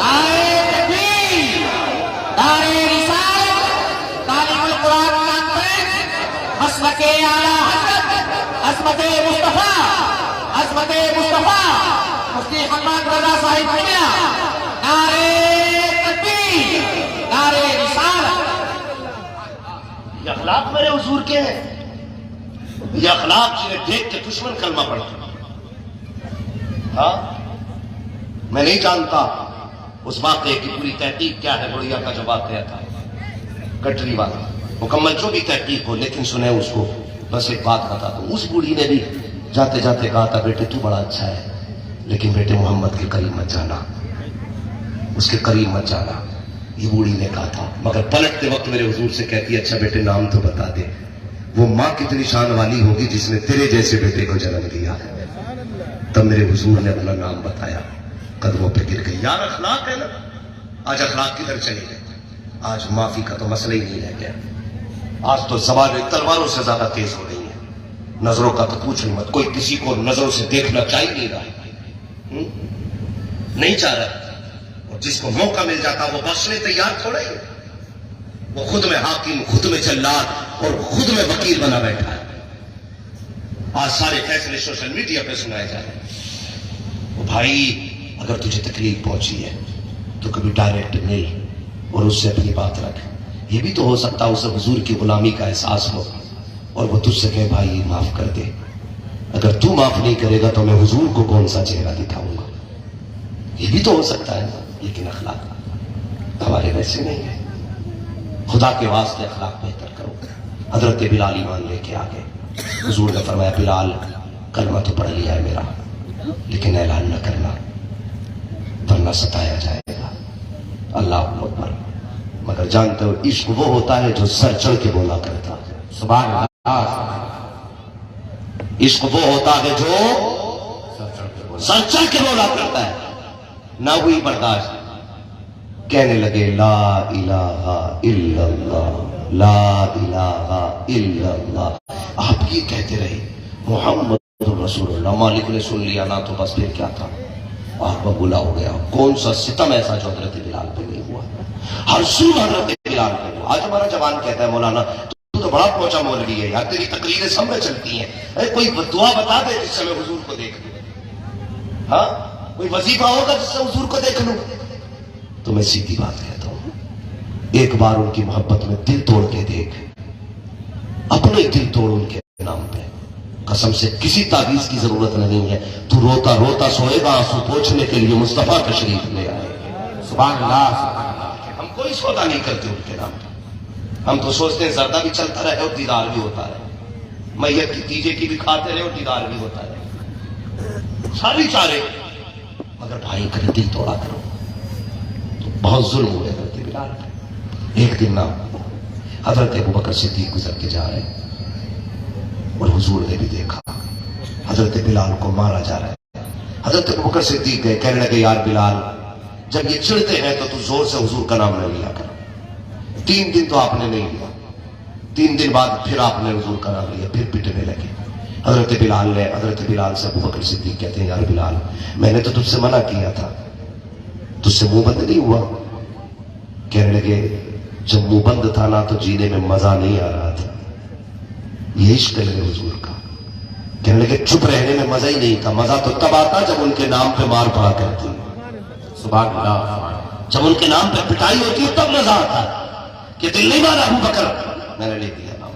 نعرہ تکبیر، نعرہ رسالت، تعلیم القرآن کانفرنس، مسلک اعلیٰ حضرت عظمت مصطفیٰ، عظمت مصطفیٰ مفتی حماد رضا صاحب میاں، نعرہ تکبیر، نعرہ رسالت۔ یہ اخلاق میرے حضور کے ہیں، یہ اخلاق جنہیں دیکھ کے دشمن کلمہ پڑھتا۔ ہاں میں نہیں جانتا اس واقعے کی پوری تحقیق کیا ہے، بڑھیا کا جو واقعہ تھا کٹری والا، مکمل جو بھی تحقیق ہو، لیکن سنیں اس کو، بس ایک بات بتا دوں، اس بوڑھی نے بھی جاتے جاتے کہا تھا بیٹے تو بڑا اچھا ہے لیکن بیٹے محمد کے قریب مت جانا، اس کے قریب مت جانا، یہ بوڑھی نے کہا تھا۔ مگر پلٹتے وقت میرے حضور سے کہتی ہے اچھا بیٹے نام تو بتا دے، وہ ماں کتنی شان والی ہوگی جس نے تیرے جیسے بیٹے کو جنم دیا۔ تب میرے حضور نے اپنا نام بتایا، قدموں پہ گر گئی۔ یار اخلاق ہے نا، آج اخلاق کدھر چلی گئی؟ آج معافی کا تو مسئلہ ہی نہیں رہ گیا، آج تو زبانیں تلواروں سے زیادہ تیز ہو رہی ہیں، نظروں کا تو پوچھ نہیں مت، کوئی کسی کو نظروں سے دیکھنا چاہ ہی نہیں رہا، نہیں چاہ رہا، اور جس کو موقع مل جاتا وہ بخشنے تیار تھوڑا ہی، وہ خود میں حاکم، خود میں جلاد اور خود میں وکیل بنا بیٹھا ہے۔ آج سارے فیصلے سوشل میڈیا پہ سنائے جا رہے ہیں۔ وہ بھائی اگر تجھے تکلیف پہنچی ہے تو کبھی ڈائریکٹ مل اور اس سے اپنی بات رکھ، یہ بھی تو ہو سکتا ہے اسے حضور کی غلامی کا احساس ہو اور وہ تجھ سے کہے بھائی معاف کر دے۔ اگر تو معاف نہیں کرے گا تو میں حضور کو کون سا چہرہ دکھاؤں گا، یہ بھی تو ہو سکتا ہے نا، لیکن اخلاق ہمارے ویسے نہیں ہے۔ خدا کے واسطے اخلاق بہتر کرو۔ حضرت بلال ایمان لے کے آگے، حضور نے فرمایا بلال کلمہ تو پڑھ لیا ہے میرا، لیکن اعلان نہ کرنا ورنہ ستایا جائے گا۔ اللہ اکبر۔ مگر جانتے ہو عشق وہ ہوتا ہے جو سر چڑھ کے بولا کرتا ہے۔ سبحان اللہ۔ عشق وہ ہوتا ہے جو سر چڑھ کے بولا کرتا ہے، نہ ہوئی برداشت، کہنے لگے لا الہ الا اللہ، لا الہ الا اللہ، آپ یہ کہتے رہے محمد رسول اللہ۔ مالک نے سن لیا نا تو بس پھر کیا تھا، آپ ببولا ہو گیا۔ کون سا ستم ایسا جو حضرت بلال پہ نہیں ہوا، ہر سو حضرت بلال پہ ہوا۔ آج ہمارا جوان کہتا ہے مولانا تو بڑا پہنچا مولوی ہے یار، تیری تقریریں سب میں چلتی ہیں، ارے کوئی دعا بتا دے جس سے میں حضور کو دیکھ لوں، ہاں کوئی وظیفہ ہوگا جس سے حضور کو دیکھ لوں۔ تو میں سیدھی بات کہتا ہوں، ایک بار ان کی محبت میں دل توڑ کے دیکھ، اپنے دل توڑ ان کے نام پہ، قسم سے کسی تعویذ کی ضرورت نہیں ہے، تو روتا روتا سوئے گا، آنسو پوچھنے کے لیے مصطفیٰ تشریف لے آئے۔ سبحان اللہ، سبحان اللہ۔ ہم کوئی سودا نہیں کرتے ان کے نام پہ، ہم تو سوچتے ہیں زردہ بھی چلتا رہے اور دیدار بھی ہوتا رہے، میت کی تیجے کی بھی کھاتے رہے اور دیدار بھی ہوتا رہے، ساری چارے، مگر بھائی کبھی دل توڑا کرو تو بہت ظلم ہوئے حضرت بلال پہ۔ ایک دن نا حضرت ابوبکر صدیق گزر کے جا رہے اور حضور نے بھی دیکھا حضرت بلال کو مارا جا رہا ہے، حضرت ابوبکر صدیق گئے، کہنے لگے یار بلال جب یہ چڑھتے ہیں تو زور سے حضور کا نام نہ لیا کر۔ 3 دن تو آپ نے نہیں لیا، 3 دن بعد پھر آپ نے حضور کا نام لیا، پھر پٹنے لگے۔ حضرت بلال سے ابوبکر صدیق کہتے ہیں یار بلال میں نے تو تجھ سے منع کیا تھا، تجھ سے منہ بند نہیں ہوا؟ کہنے لگے جب منہ بند تھا نا تو جینے میں مزہ نہیں آ رہا تھا، یہ عشق ہے حضور کا۔ کہنے لگے چپ رہنے میں مزہ ہی نہیں تھا، مزہ تو تب آتا جب ان کے نام پہ مار پڑا کرتی، سبحان اللہ، جب ان کے نام پہ پٹائی ہوتی ہے تب مزہ آتا ہے کہ دل نہیں مانا ابوبکر، میں نے لے دیا نام۔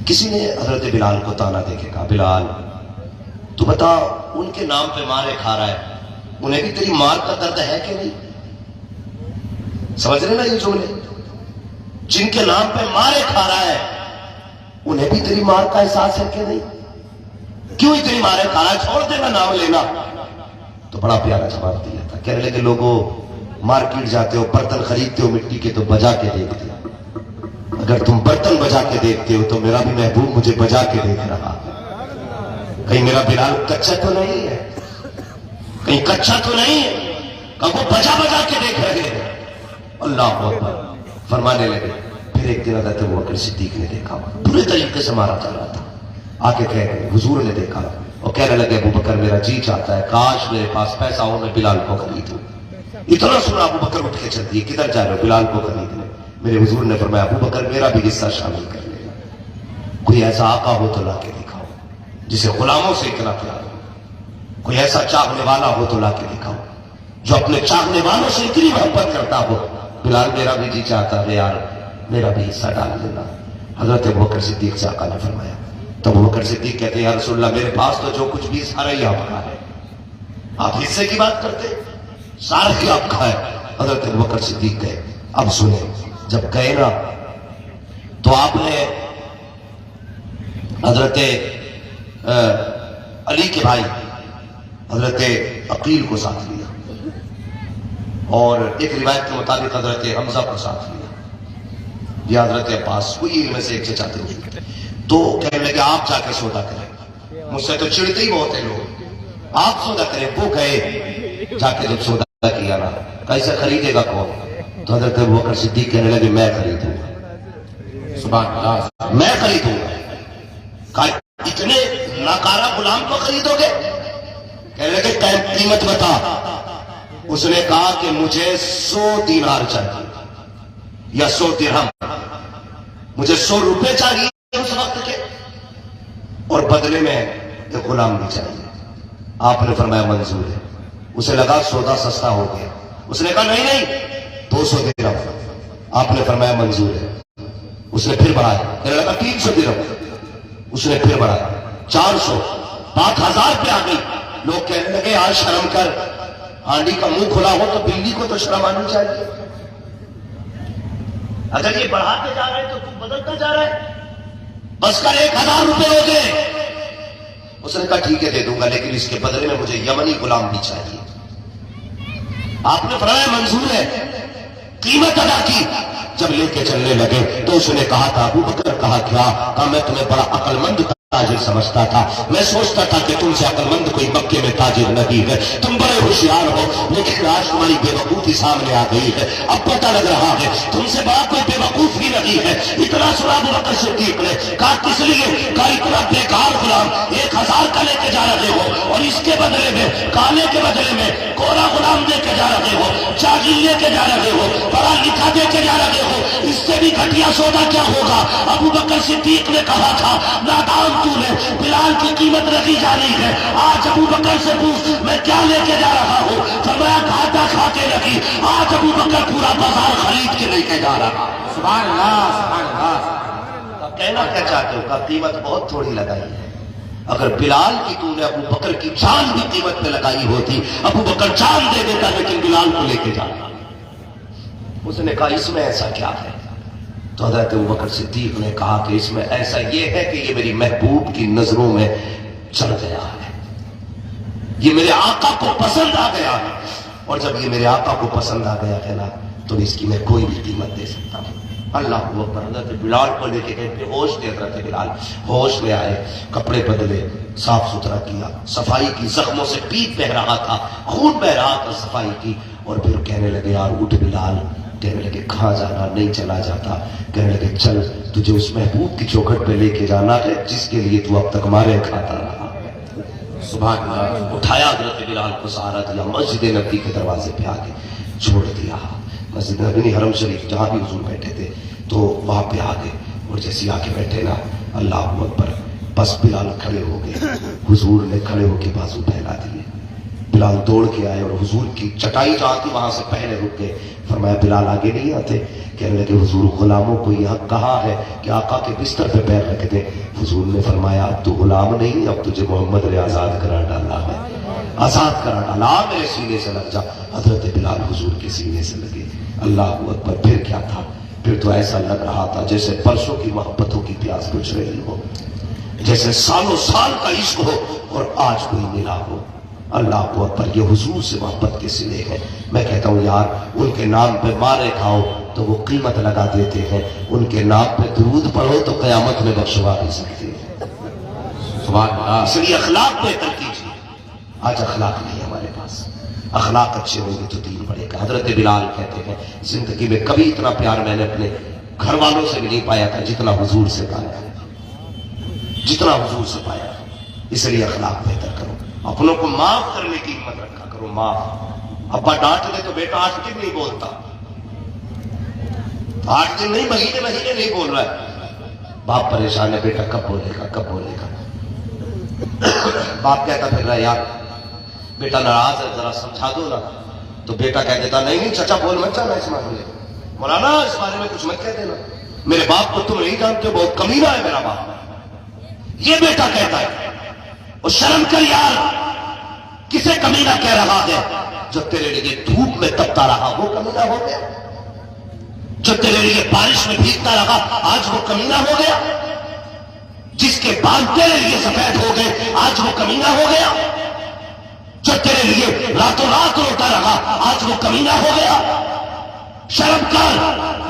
کسی نے حضرت بلال کو تانا دے کے کہا بلال تو بتا ان کے نام پہ مارے کھا رہا ہے، انہیں بھی تیری مار کا درد ہے کہ نہیں؟ سمجھ رہے نا یہ جملے، جن کے نام پہ مارے کھا رہا ہے انہیں بھی تیری مار کا احساس ہے کہ نہیں؟ کیوں اتنی مارے کھا رہا ہے، چھوڑ دینا نام لینا۔ تو بڑا پیارا جواب دیا تھا، کہنے لگے لوگوں مارکیٹ جاتے ہو برتن خریدتے ہو مٹی کے تو بجا کے دیکھتے ہو، اگر تم برتن بجا کے دیکھتے ہو تو میرا بھی محبوب مجھے بجا کے دیکھ رہا ہے، کہیں میرا بلال کچا تو نہیں ہے، کہیں کچا تو نہیں ہے، کہیں وہ بجا بجا کے دیکھ رہے ہیں۔ اللہ اکبر فرمانے لگے۔ پھر ایک دن حضرت ابوبکر صدیق نے دیکھا پورے طریقے سے مارا چل رہا تھا، آ کے کہہ رہے حضور نے دیکھا اور کہنے لگے ابوبکر میرا جی چاہتا ہے کاش میرے پاس پیسہ ہو میں بلال کو خریدوں۔ اتنا سنا ابوبکر اٹھ کے چل دیے، کدھر جا رہے ہو؟ بلال کو خریدنے۔ میرے حضور نے فرمایا ابوبکر میرا بھی حصہ شامل کر لینا، کوئی ایسا آقا ہو تو لا کے دکھاؤ جسے غلاموں سے اتنا پیار ہو، کوئی ایسا چاہنے والا ہو تو لا کے دکھاؤ جو اپنے چاہنے والوں سے اتنی محبت کرتا ہو۔ بلال میرا بھی جی چاہتا ہے یار میرا بھی حصہ ڈال دینا۔ حضرت ابوبکر صدیق سے آقا نے فرمایا، تو ابوبکر صدیق کہتے ہیں یا رسول اللہ میرے پاس تو جو کچھ بھی سارا ہی آپ کا ہے، آپ حصے کی بات کرتے سارا ہی آپ کا ہے۔ حضرت ابوبکر صدیق گئے۔ اب سنیں جب گئے نا تو آپ نے حضرت علی کے بھائی حضرت عقیل کو ساتھ لیا اور ایک روایت کے مطابق حضرت حمزہ کو ساتھ لیا یا حضرت عباس، کوئی ان میں سے ایک سے چاہتے ہوئے، تو کہنے لگے آپ جا کے سودا کریں، مجھ سے تو چڑھتے ہی بہت ہیں لوگ، آپ سودا کریں۔ وہ گئے، جا کے جب سودا کیا نا کیسے خریدے گا کون؟ تو حضرت ابوبکر صدیق کہنے لگے میں خریدوں گا، سبحان اللہ، میں خریدوں گا۔ کہا اتنے ناکارہ غلام کو خریدو گے؟ کہنے لگے قیمت بتا۔ اس نے کہا کہ مجھے 100 دینار چاہیے یا 100 درہم، مجھے 100 روپے چاہیے اس وقت کے، اور بدلے میں ایک غلام بھی چاہیے۔ آپ نے فرمایا منظور ہے۔ اسے لگا سودا سستا ہو گیا، اس نے کہا نہیں نہیں 200 درہم۔ آپ نے فرمایا منظور ہے۔ اس نے پھر بڑھایا، کہنے لگا 300 درہم۔ اس نے پھر بڑھایا 400، بات 1000 پہ آ گئی۔ لوگ کہنے لگے آج شرم کر، ہانڈی کا منہ کھلا ہو تو بلی کو تو شرم آنی چاہیے، اگر یہ بڑھاتے جا رہے تو تم بدلتا جا رہا ہے، بس کر 1000 روپے ہو گئے۔ اس نے کہا ٹھیک ہے دے دوں گا، لیکن اس کے بدلے میں مجھے یمنی غلام بھی چاہیے۔ آپ نے فرمایا منظور ہے، قیمت ادا کی۔ جب لے کے چلنے لگے تو اس نے کہا تھا ابوبکر، کہا کیا؟ کہا میں تمہیں بڑا عقل مند تاجر سمجھتا تھا، میں سوچتا تھا کہ تم سے عقل مند کوئی مکے میں تاجر نہیں ہے، تم بڑے ہوشیار ہو، لیکن آج تمہاری بے وقوفی سامنے آ گئی ہے۔ اب پتہ لگ رہا ہے تم سے بڑا کوئی بے وقوف ہی نہیں ہے۔ اتنا سنا ابوبکر صدیق نے، کہا کس لیے؟ کہا اتنا بیکار غلام 1000 کا لے کے جا رہے ہو اور اس کے بدلے میں کالے کے بدلے میں کوڑا غلام دے کے جا رہے ہو، جاگیر لے کے جا رہے ہو، پڑھا لکھا دے کے جا رہے ہو، اس سے بھی گھٹیا سودا کیا ہوگا؟ ابوبکر صدیق نے کہا تھا نادان تو نے، بلال کی قیمت رکھی جا رہی ہے، آج ابوبکر سے پوچھ میں کیا لے کے جا رہا ہوں؟ فرمایا گھاٹا کھا کے رکھی، آج ابوبکر پورا بازار خرید کے لے کے جا رہا۔ سبحان اللہ، سبحان اللہ۔ کہنا کیا چاہتے ہو؟ کہ قیمت بہت تھوڑی لگائی ہے، اگر بلال کی تو نے ابو بکر کی جان بھی قیمت پہ لگائی ہوتی، ابو بکر جان دے دیتا، لیکن بلال کو لے کے جانا۔ اس نے کہا اس میں ایسا کیا ہے؟ تو حضرت ابو بکر صدیق نے کہا کہ اس میں ایسا یہ ہے کہ یہ میری محبوب کی نظروں میں چڑھ گیا ہے، یہ میرے آقا کو پسند آ گیا ہے، اور جب یہ میرے آقا کو پسند آ گیا ہے نا تو اس کی میں کوئی بھی قیمت دے سکتا ہوں۔ اللہ اکبر. حضرت بلال کو لے کے گئے، بے ہوش تھے حضرت بلال، ہوش میں آئے، کپڑے بدلے، صاف ستھرا کیا، صفائی کی، زخموں سے پیپ بہ رہا تھا، خون بہ رہا تھا، صفائی کی. اور پھر کہنے لگے یار اٹھ بلال. کہنے لگے کہاں جانا؟ نہیں چلا جاتا. کہنے لگے چل تجھے اس محبوب کی چوکھٹ پہ لے کے جانا ہے جس کے لیے تو اب تک مارے کھاتا رہا. سبحان اللہ. اٹھایا حضرت بلال کو، سہارا دیا، مسجد نبی کے دروازے پہ آ کے چھوڑ دیا. مسجد نبی حرم شریف جہاں بھی حضور بیٹھے تھے تو وہاں پہ آ گئے. اور جیسے آ کے بیٹھے نا، اللہ اکبر، بس بلال کھڑے ہو گئے. حضور نے کھڑے ہو کے بازو پھیلا دیے. بلال دوڑ کے آئے اور حضور کی چٹائی جہاں تھی وہاں سے پہلے رک گئے. فرمایا بلال آگے نہیں آتے؟ کہنے لگے حضور غلاموں کو یہ حق کہا ہے کہ آقا کے بستر پہ پیر رکھ دیں. حضور نے فرمایا اب تو غلام نہیں، اب تجھے محمد نے آزاد کرا ڈالا ہے، آزاد کرا ڈالا، میرے سینے سے لگ جا. حضرت بلال حضور کے سینے سے لگے. اللہ اکبر. پھر کیا تھا؟ پھر تو ایسا لگ رہا تھا جیسے برسوں کی محبتوں کی پیاس بجھ رہی ہو، جیسے سالوں سال کا عشق ہو اور آج کوئی ملا ہو. اللہ اکبر. یہ حضور سے محبت کے سلے ہیں. میں کہتا ہوں یار ان کے نام پہ مارے کھاؤ تو وہ قیمت لگا دیتے ہیں، ان کے نام پہ درود پڑھو تو قیامت میں بخشوا بھی سکتے ہیں. سبحان اللہ. اس لیے اخلاق بہتر کیجیے. آج اخلاق نہیں ہے ہمارے پاس. اخلاق اچھے ہوں گے تو دین بڑھے گا. حضرت بلال کہتے ہیں زندگی میں کبھی اتنا پیار میں نے اپنے گھر والوں سے بھی نہیں پایا تھا جتنا حضور سے پایا، جتنا حضور سے پایا. اس لیے اخلاق بہتر کرو، اپنوں کو معاف کرنے کی ہمت رکھا کرو. معاف. ابا ڈانٹ دے تو بیٹا 8 دن نہیں بولتا، 8 دن نہیں، مہینے مہینے نہیں بول رہا ہے. باپ پریشان ہے، بیٹا کب بولے گا، کب بولے گا. باپ کہتا پھر رہا یار بیٹا ناراض ہے ذرا سمجھا دو نا. تو بیٹا کہہ دیتا نہیں نہیں چچا بول مت جانا اس بارے میں، مولانا اس بارے میں کچھ مت کہہ دینا، میرے باپ کو تم نہیں جانتے، بہت کمینہ ہے میرا باپ. یہ بیٹا کہتا ہے. اور شرم کر یار، کسے کمینہ کہہ رہا ہے؟ جو تیرے لیے دھوپ میں تپتا رہا وہ کمینہ ہو گیا، جو تیرے لیے بارش میں بھیگتا رہا آج وہ کمینہ ہو گیا، جس کے بال تیرے لیے سفید ہو گئے آج وہ کمینہ ہو گیا، جو تیرے لیے راتوں رات روتا رہا آج وہ کمینہ ہو گیا. شرم کر،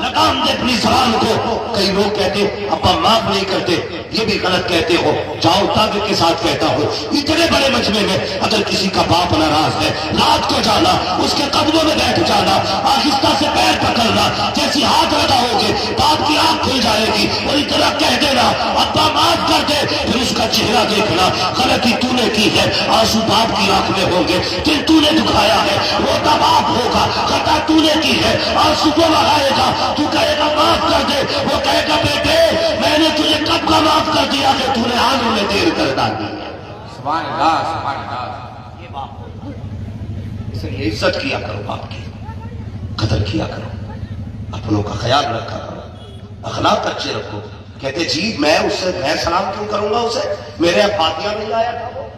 لگام دے اپنی زبان کو. کئی لوگ کہتے ابا معاف نہیں کرتے، یہ بھی غلط کہتے ہو. جاؤ تاغت کے ساتھ کہتا ہوں، اتنے بڑے مجمع میں اگر کسی کا باپ ناراض ہے، رات کو جانا، اس کے قدموں میں بیٹھ جانا، آہستہ سے پیر پکڑنا، جیسی ہاتھ لگاؤ گے باپ کی آنکھ کھل جائے گی اور اتنا کہہ دینا ابا معاف کر دے. پھر اس کا چہرہ دیکھنا، غلطی تو نے کی ہے، آنسو باپ کی آنکھ میں ہوں گے، دل تو نے دکھایا ہے، روتا باپ ہوگا، خطا تو نے کی ہے، آنسو کو لگائے گا، تو کہے گا معاف کر دے، وہ کہے گا بیٹے میں نے تجھے کب کا معاف کر دیا کہ تو نے آنکھوں میں دیر کر ڈالی ہے. سبحان اللہ. سبحان اللہ. یہ باپ ہوتا. اس لیے عزت کیا کرو، باپ کی قدر کیا کرو، اپنوں کا خیال رکھا کرو، اخلاق اچھے رکھو. کہتے جی میں اس سے میں سلام کیوں کروں گا اسے، میرے فاتحہ نہیں آیا تھا، وہ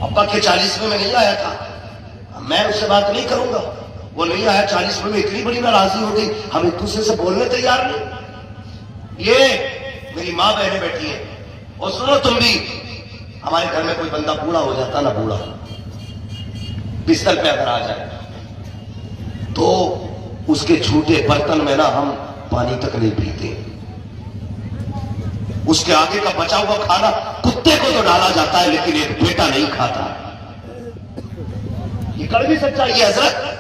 ابا کے 40ویں میں نہیں آیا تھا، میں اس سے بات نہیں کروں گا. وہ نہیں آیا 40ویں میں، اتنی بڑی ناراضی ہو گئی، ہم ایک دوسرے سے بولنے تیار نہیں. یہ میری ماں بہنیں بیٹھی ہیں. اور سنو تم بھی، ہمارے گھر میں کوئی بندہ بوڑھا ہو جاتا نا، بوڑھا بستر پہ اگر آ جائے تو اس کے جھوٹے برتن میں نا ہم پانی تک نہیں پیتے. اس کے آگے کا بچا ہوا کھانا کتے کو تو ڈالا جاتا ہے لیکن ایک بیٹا نہیں کھاتا. یہ کڑوی سچائی ہے حضرت.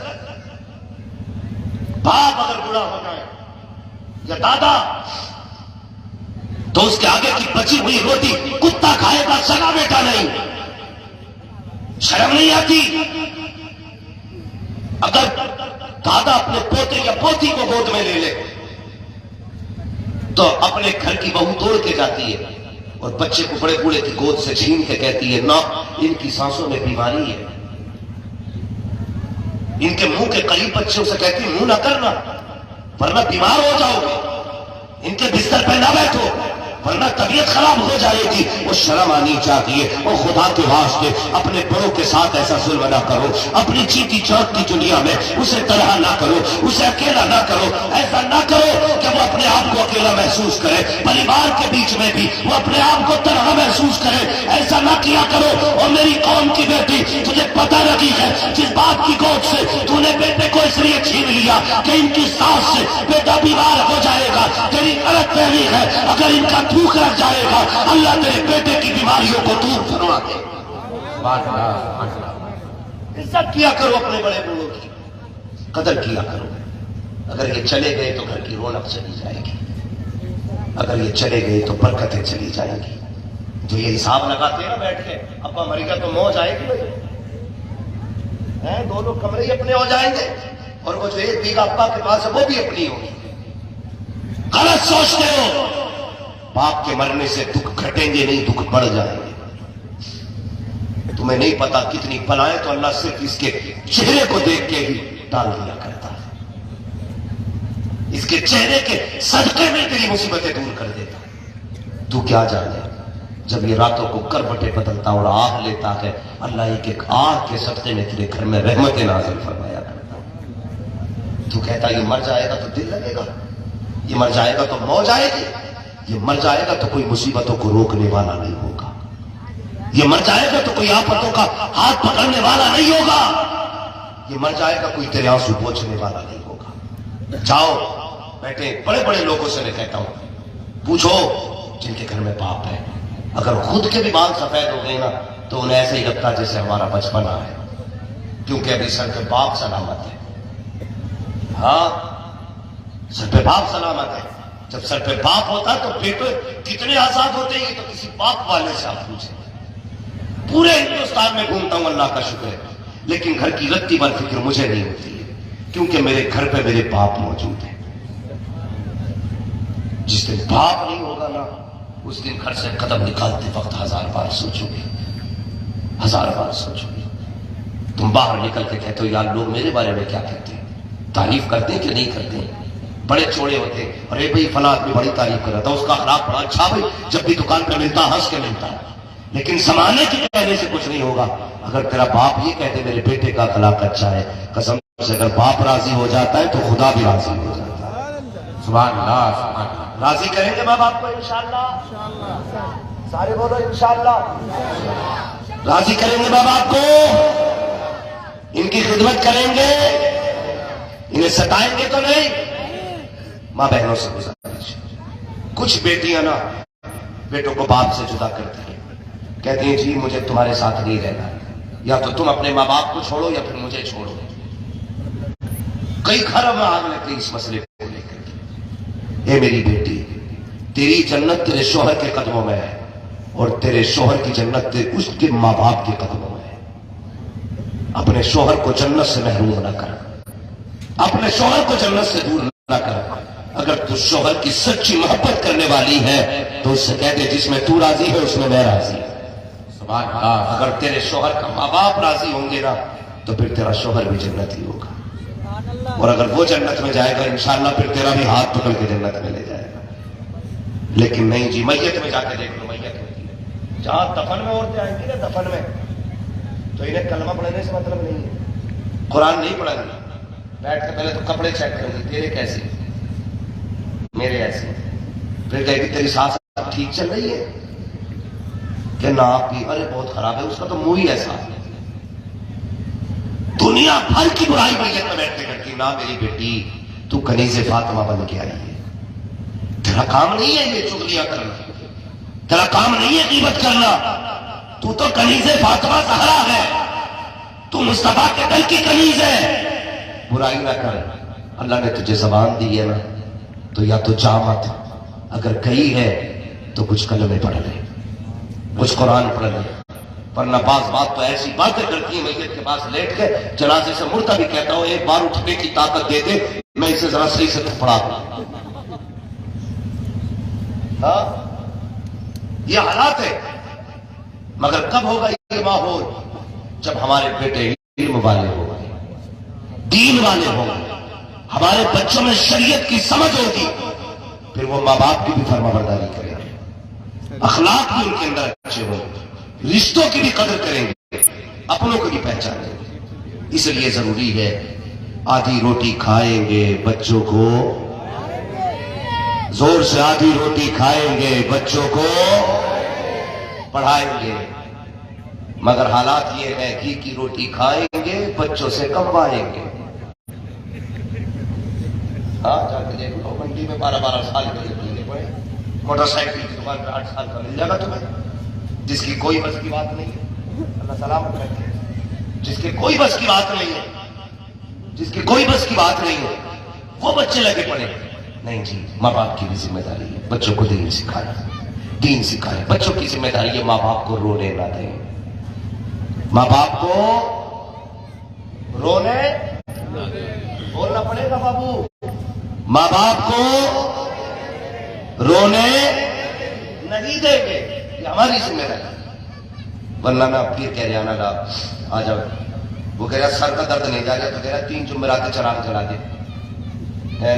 باپ اگر بوڑھا ہو جائے یا دادا تو اس کے آگے کی بچی ہوئی روٹی کتا کھائے گا، سگا بیٹا نہیں. شرم نہیں آتی؟ اگر دادا اپنے پوتے یا پوتی کو گود میں لے لے تو اپنے گھر کی بہو توڑ کے جاتی ہے اور بچے کو بڑے بوڑھے کی گود سے چھین کے کہتی ہے نا ان کی سانسوں میں بیماری ہے. ان کے منہ کے قریب بچوں سے کہتی منہ نہ کرنا ورنہ بیمار ہو جاؤ گے، ان کے بستر پہ نہ بیٹھو ورنہ طبیعت خراب ہو جائے گی. وہ شرم آنی چاہیے. وہ خدا کے واسطے اپنے بڑوں کے ساتھ ایسا ظلم نہ کرو. اپنی چیتی چوک کی دنیا میں اسے تنہا نہ کرو, اسے اکیلا نہ کرو. ایسا نہ کرو کہ وہ اپنے آپ کو اکیلا محسوس کرے, پریوار کے بیچ میں بھی وہ اپنے آپ کو تنہا محسوس کرے. ایسا نہ کیا کرو. اور میری قوم کی بیٹی, تجھے پتہ لگی ہے جس بات کی گود سے تو نے بیٹے کو اس لیے چھین لیا کہ ان کی سانس سے بیٹا بیمار ہو جائے گا. تیری غلط فہمی ہے. اگر ان کا تھوک لگ جائے گا اللہ تیرے بیٹے کی بیماریوں کو دور فرما دے. عزت کیا کرو اپنے بڑے بوڑھوں کی, قدر کیا کرو. اگر یہ چلے گئے تو گھر کی رونق چلی جائے گی. اگر یہ چلے گئے تو برکتیں چلی جائیں گی. جو یہ حساب لگاتے ہیں نا بیٹھ کے, ابا مر گیا تو موج آئے گی بھائی, دونوں کمرے ہی اپنے ہو جائیں گے, اور وہ جو ایک بیگھا ابا کے پاس ہے وہ بھی اپنی ہوگی. غلط سوچتے ہو. باپ کے مرنے سے دکھ گھٹیں گے نہیں, دکھ بڑھ جائیں گے. تمہیں نہیں پتا کتنی بلائیں تو اللہ صرف اس کے چہرے کو دیکھ کے ہی ٹال دیا کرتا ہے. اس کے چہرے کے صدقے میں تیری مصیبتیں دور کر دیتا. تو کیا جانے جب یہ راتوں کو کربٹیں بدلتا اور آہ لیتا ہے, اللہ ایک ایک آہ کے صدقے میں تیرے گھر میں رحمت نازل فرمایا کرتا. تو کہتا یہ مر جائے گا تو دل لگے گا, یہ مر جائے گا تو موج آئے گی, یہ مر جائے گا تو کوئی مصیبتوں کو روکنے والا نہیں ہوگا, یہ مر جائے گا تو کوئی آفتوں کا ہاتھ پکڑنے والا نہیں ہوگا, یہ مر جائے گا کوئی تیرے آنسو پوچھنے والا نہیں ہوگا. جاؤ بیٹھے بڑے بڑے لوگوں سے میں کہتا ہوں, پوچھو جن کے گھر میں باپ ہے, اگر خود کے بھی بال سفید ہو گئے نا تو انہیں ایسے ہی لگتا جیسے ہمارا بچپنا ہے, کیونکہ ابھی سر پہ باپ سلامت ہے. ہاں سر پہ باپ سلامت ہے. جب سر پہ باپ ہوتا ہے تو بیٹے کتنے آزاد ہوتے ہیں, یہ تو کسی باپ والے سے آپ پوچھیں. پورے ہندوستان میں گھومتا ہوں, اللہ کا شکر ہے, لیکن گھر کی رتی بھر فکر مجھے نہیں ہوتی ہے, کیونکہ میرے گھر پہ میرے باپ موجود ہیں. جس دن باپ نہیں ہوگا نا اس دن گھر سے قدم نکالتے وقت 1000 بار سوچو گے, 1000 بار سوچو گے. تم باہر نکل کے کہتے ہو یار لوگ میرے بارے میں کیا کہتے ہیں, تعریف کرتے ہیں کہ نہیں کرتے ہیں. بڑے چوڑے ہوتے ہیں, ارے بھائی فلاں آدمی بڑی تعریف کر رہا تھا, اس کا اخلاق بڑا اچھا, بھائی جب بھی دکان پہ ملتا ہنس کے ملتا ہے. لیکن زمانے کے کہنے سے کچھ نہیں ہوگا. اگر تیرا باپ یہ کہتے میرے بیٹے کا اخلاق اچھا ہے, قسم سے اگر باپ راضی ہو جاتا ہے تو خدا بھی راضی ہو جاتا ہے. سبحان اللہ, سبحان اللہ. راضی کریں گے ماں باپ کو انشاءاللہ, سارے بولو انشاءاللہ. راضی کریں گے ماں باپ کو, ان کی خدمت کریں گے, انہیں ستائیں گے تو نہیں. ماں بہنوں سے گزارش, کچھ بیٹیاں نا بیٹوں کو باپ سے جدا کرتی ہیں, کہتی ہیں جی مجھے تمہارے ساتھ نہیں رہنا, یا تو تم اپنے ماں باپ کو چھوڑو یا پھر مجھے چھوڑو. کئی گھر میں آگ لگتی اس مسئلے کو لے کر کے. اے میری بیٹی, تیری جنت تیرے شوہر کے قدموں میں ہے, اور تیرے شوہر کی جنت اس کے ماں باپ کے قدموں میں ہے. اپنے شوہر کو جنت سے محروم نہ کر, اپنے شوہر کو جنت سے دور نہ کر. اگر تو شوہر کی سچی محبت کرنے والی ہے تو اس سے کہہ دے جس میں تو راضی ہے اس میں میں راضی ہوں. سبحان اللہ. اگر تیرے شوہر کا ماں باپ راضی ہوں گے نا تو پھر تیرا شوہر بھی جنت ہی ہوگا, اور اگر وہ جنت میں جائے گا انشاءاللہ پھر تیرا بھی ہاتھ پکڑ کے جنت میں لے جائے گا. لیکن نہیں جی, میت میں جا کے دیکھ لو, میت ہوتی ہے جہاں دفن میں عورتیں آئیں گی نا دفن میں, تو انہیں کلمہ پڑھنے سے مطلب نہیں ہے, قرآن نہیں پڑھیں گی, بیٹھ کے پہلے تو کپڑے چیک کریں گی, تیرے کیسے میرے ایسے, پھر کہے گی تیری سانس ٹھیک چل رہی ہے کہ نہ آپ کی, ارے بہت خراب ہے, اس کا تو منہ ہی ایسا ہے. دنیا بھر کی برائی میت میں بیٹھتے کرتی, نہ میری بیٹی تو کنیز فاطمہ بن کے آئی ہے, تیرا کام نہیں ہے یہ چغلیاں کرنا, تیرا کام نہیں ہے غیبت کرنا, تو کنیز فاطمہ زہرا ہے, تو مصطفیٰ کے دل کی کنیز ہے. برائی نہ کر, اللہ نے تجھے زبان دی ہے نا تو یا تو جا مت, اگر کہی ہے تو کچھ کلمے پڑھ لے, کچھ قرآن پڑھ لے. ورنہ بعض بات تو ایسی باتیں کرتی ہیں میت کے پاس لیٹ کے, جنازے سے مڑتا بھی کہتا ہوں ایک بار اٹھنے کی طاقت دے دے, میں اسے ذرا صحیح سے تھپڑا دوں. ہاں یہ حالات ہے. مگر کب ہوگا یہ ماحول, جب ہمارے بیٹے علم والے ہوں گے, دین والے ہوں گے, ہمارے بچوں میں شریعت کی سمجھ ہوگی, پھر وہ ماں باپ کی بھی فرما برداری کریں گے. اخلاق بھی ان کے اندر اچھے ہوں، رشتوں کی بھی قدر کریں گے، اپنوں کو بھی پہچانیں گے۔ اس لیے ضروری ہے آدھی روٹی کھائیں گے بچوں کو، زور سے آدھی روٹی کھائیں گے بچوں کو پڑھائیں گے، مگر حالات یہ ہے گھی کی روٹی کھائیں گے بچوں سے کموائیں گے۔ ہاں جا کے دیکھ لو، منڈی میں 12 سال کے لینے پڑے، موٹر سائیکل کی دکان پہ 8 سال کا مل جائے گا تمہیں، جس کی کوئی بس کی بات نہیں ہے، اللہ سلامت رکھے، جس کی کوئی بس کی بات نہیں ہے، جس کی کوئی بس کی بات نہیں ہے، وہ بچے لگے پڑے۔ نہیں جی، ماں باپ کی بھی ذمہ داری ہے، بچوں کو دین سکھائے، دین سکھائے۔ بچوں کی ذمہ داری ہے ماں باپ کو رونے نہ دیں، ماں باپ کو رونے بولنا پڑے گا بابو، ماں باپ کو رونے نہیں دیں گے، یہ ہماری ذمہ داری۔ ورنہ میں پھر کہہ رہا نا آ جاؤ، وہ کہہ رہا سر کا درد نہیں جا گیا تو کہہ رہا 3 جمعرات چراغ جلا دے،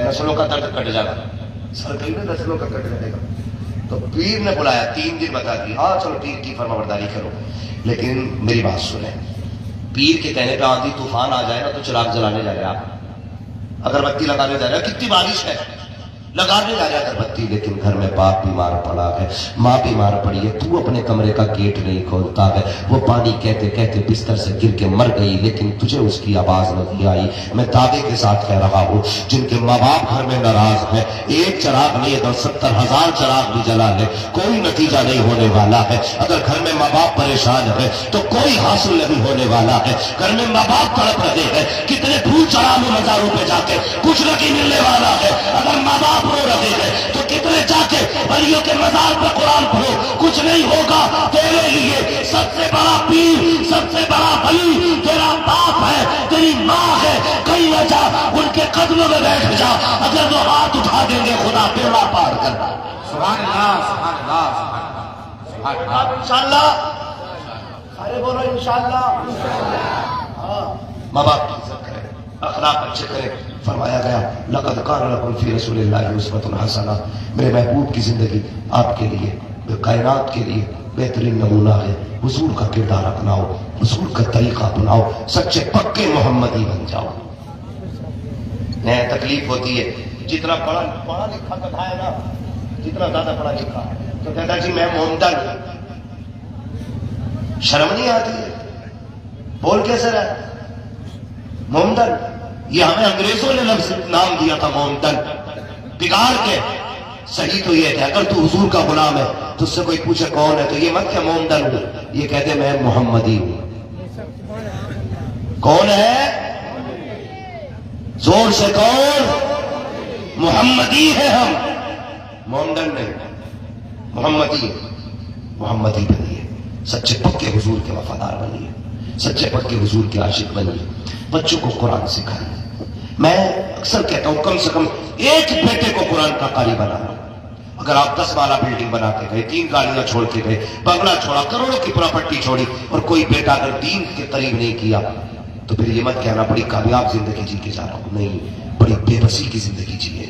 نسلوں کا درد کٹ جائے گا، سر کہیں نہ نسلوں کا کٹ جائے گا۔ تو پیر نے بلایا، 3 دن بتا دی، ہاں چلو پیر کی فرما برداری کرو، لیکن میری بات سنیں، پیر کے کہنے پہ آندھی طوفان آ جائے گا تو چراغ جلانے جا رہے آپ، اگربتی لگانے جا رہے ہیں، کتنی بارش ہے لگانے جا رہے اگربتی، لیکن گھر میں باپ بیمار پڑا ہے، ماں بیمار پڑی ہے، تو اپنے کمرے کا گیٹ نہیں کھولتا ہے، وہ پانی کہتے کہتے بستر سے گر کے مر گئی، لیکن تجھے اس کی آواز نہیں آئی۔ میں دعوے کے ساتھ کہہ رہا ہوں، جن کے ماں باپ گھر میں ناراض ہے، ایک چراغ نہیں ہے 70,000 چراغ بھی جلا لے، کوئی نتیجہ نہیں ہونے والا ہے۔ اگر گھر میں ماں باپ پریشان ہے تو کوئی حاصل نہیں ہونے والا ہے۔ گھر میں ماں باپ تڑپ رہے ہیں، کتنے پھول چڑھا لو مزاروں پہ جا کے، کچھ نہیں ملنے والا ہے۔ اگر ماں باپ رو رہے ہیں تو کتنے جا کے ولیوں کے مزار پہ قرآن پڑھو، کچھ نہیں ہوگا تیرے لیے۔ سب سے بڑا پیر، سب سے بڑا ولی تیرا باپ ہے، تیری ماں ہے، کہیں نہ جا ان کے قدموں میں بیٹھ جا، اگر وہ ہاتھ اٹھا دیں گے خدا بیڑا پار کر۔ سبحان اللہ، سبحان اللہ، سبحان اللہ، انشاءاللہ، سارے بولو انشاءاللہ۔ ہاں، ماں باپ کی عزت کریں، اخلاق اچھے کریں۔ فرمایا گیا لقد کان لکم فی رسول اللہ اسوۃ حسنہ، میرے محبوب کی زندگی آپ کے لیے، کائنات کے لیے بہترین نمونہ ہے۔ حضور کا کردار اپناؤ، حضور کا طریقہ اپناؤ، سچے پکے محمدی بن جاؤ۔ تکلیف ہوتی ہے، جتنا پڑھا لکھا گدھا ہے نا، جتنا زیادہ پڑھا لکھا ہے تو کہتا جی میں محمدن ہوں، شرم نہیں آتی ہے، بول کیسے رہا محمدن؟ یہ ہمیں انگریزوں نے لفظ نام دیا تھا محمدن، بگاڑ کے۔ صحیح تو یہ ہے، اگر تو حضور کا غلام ہے تو اس سے کوئی پوچھے کون ہے تو یہ مت کہ محمدن ہوں، یہ کہتے میں محمدی ہوں۔ کون ہے؟ زور سے کون؟ محمدی ہے ہم، محمدن نہیں، محمدی ہے۔ محمدی بنیے، سچے پکے حضور کے وفادار بنیے، سچے پکے حضور کے عاشق بنیے، بچوں کو قرآن سکھائیے۔ میں اکثر کہتا ہوں کم سے کم ایک بیٹے کو قرآن کا قاری بنانا۔ اگر آپ 10 والا بلڈنگ بنا کے گئے، 3 گاڑیاں چھوڑ کے گئے، بنگلہ چھوڑا، کروڑوں کی پراپرٹی چھوڑی، اور کوئی بیٹا اگر دین کے قریب نہیں کیا تو پھر یہ مت کہنا بڑی کامیاب زندگی جی کے جا رہا ہوں، نہیں، بڑی بے بسی کی زندگی جیے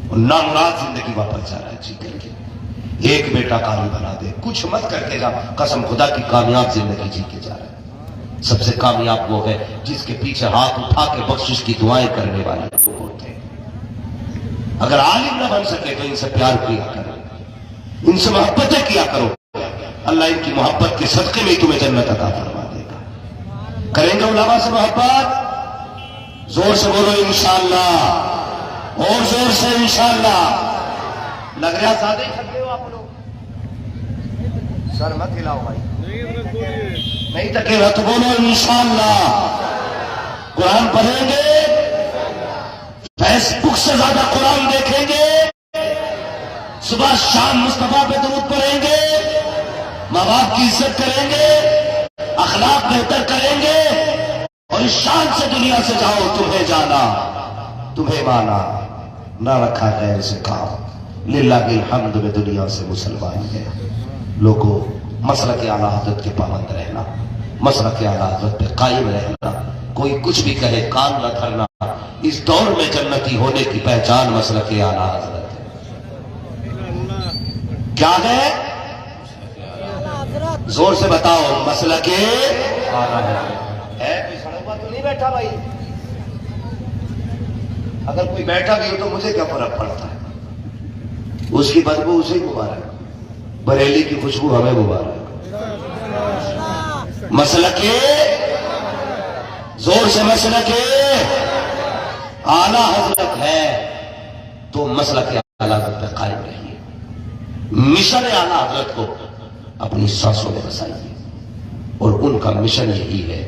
اور نامراد زندگی واپس جا رہا ہے جی کر کے۔ ایک بیٹا قاری بنا دے، کچھ مت کر کے جا، قسم خدا کی کامیاب زندگی جی کے جا رہا ہے۔ سب سے کامیاب وہ ہے جس کے پیچھے ہاتھ اٹھا کے بخشش کی دعائیں کرنے والے لوگ ہوتے ہیں۔ اگر عالم نہ بن سکے تو ان سے پیار کیا کرو، ان سے محبتیں کیا کرو، اللہ ان کی محبت کے صدقے میں تمہیں جنت عطا فرما دے گا۔ کریں گے علماء سے محبت؟ زور سے بولو انشاءاللہ، اور زور سے انشاءاللہ۔ لگ رہا زیادہ ہی تھکے ہو آپ لوگ، سر مت ہلاؤ بھائی، نہیں تھکے گا تو بولو انشاءاللہ۔ قرآن پڑھیں گے، فیس بک سے زیادہ قرآن دیکھیں گے، صبح شام مصطفیٰ پہ درود پڑھیں گے، ماں باپ کی عزت کریں گے، اخلاق بہتر کریں گے، اور اس شان سے دنیا سے جاؤ، تمہیں جانا تمہیں مانا، نہ رکھا غیر سے کام، للہ الحمد میں دنیا سے مسلمان ہے۔ لوگوں، مسلک اعلیٰ حضرت کے پابند رہنا، مسلک اعلیٰ حضرت پہ قائم رہنا، کوئی کچھ بھی کہے کان نہ دھرنا۔ اس دور میں جنتی ہونے کی پہچان مسلک اعلیٰ حضرت ہے۔ کیا ہے؟ زور سے بتاؤ، مسلک اعلیٰ ہے۔ کوئی سڑا ہوا تو نہیں بیٹھا بھائی؟ اگر کوئی بیٹھا بھی ہو تو مجھے کیا فرق پڑتا ہے؟ اس کی بدبو اسے مبارک، بریلی کی خوشبو ہمیں مبارک۔ مسلک زور سے مسلک اعلیٰ حضرت ہے تو مسلک اعلیٰ حضرت پہ قائم رہیے، مشن اعلیٰ حضرت کو اپنی سانسوں میں بسائیے، اور ان کا مشن یہی ہے،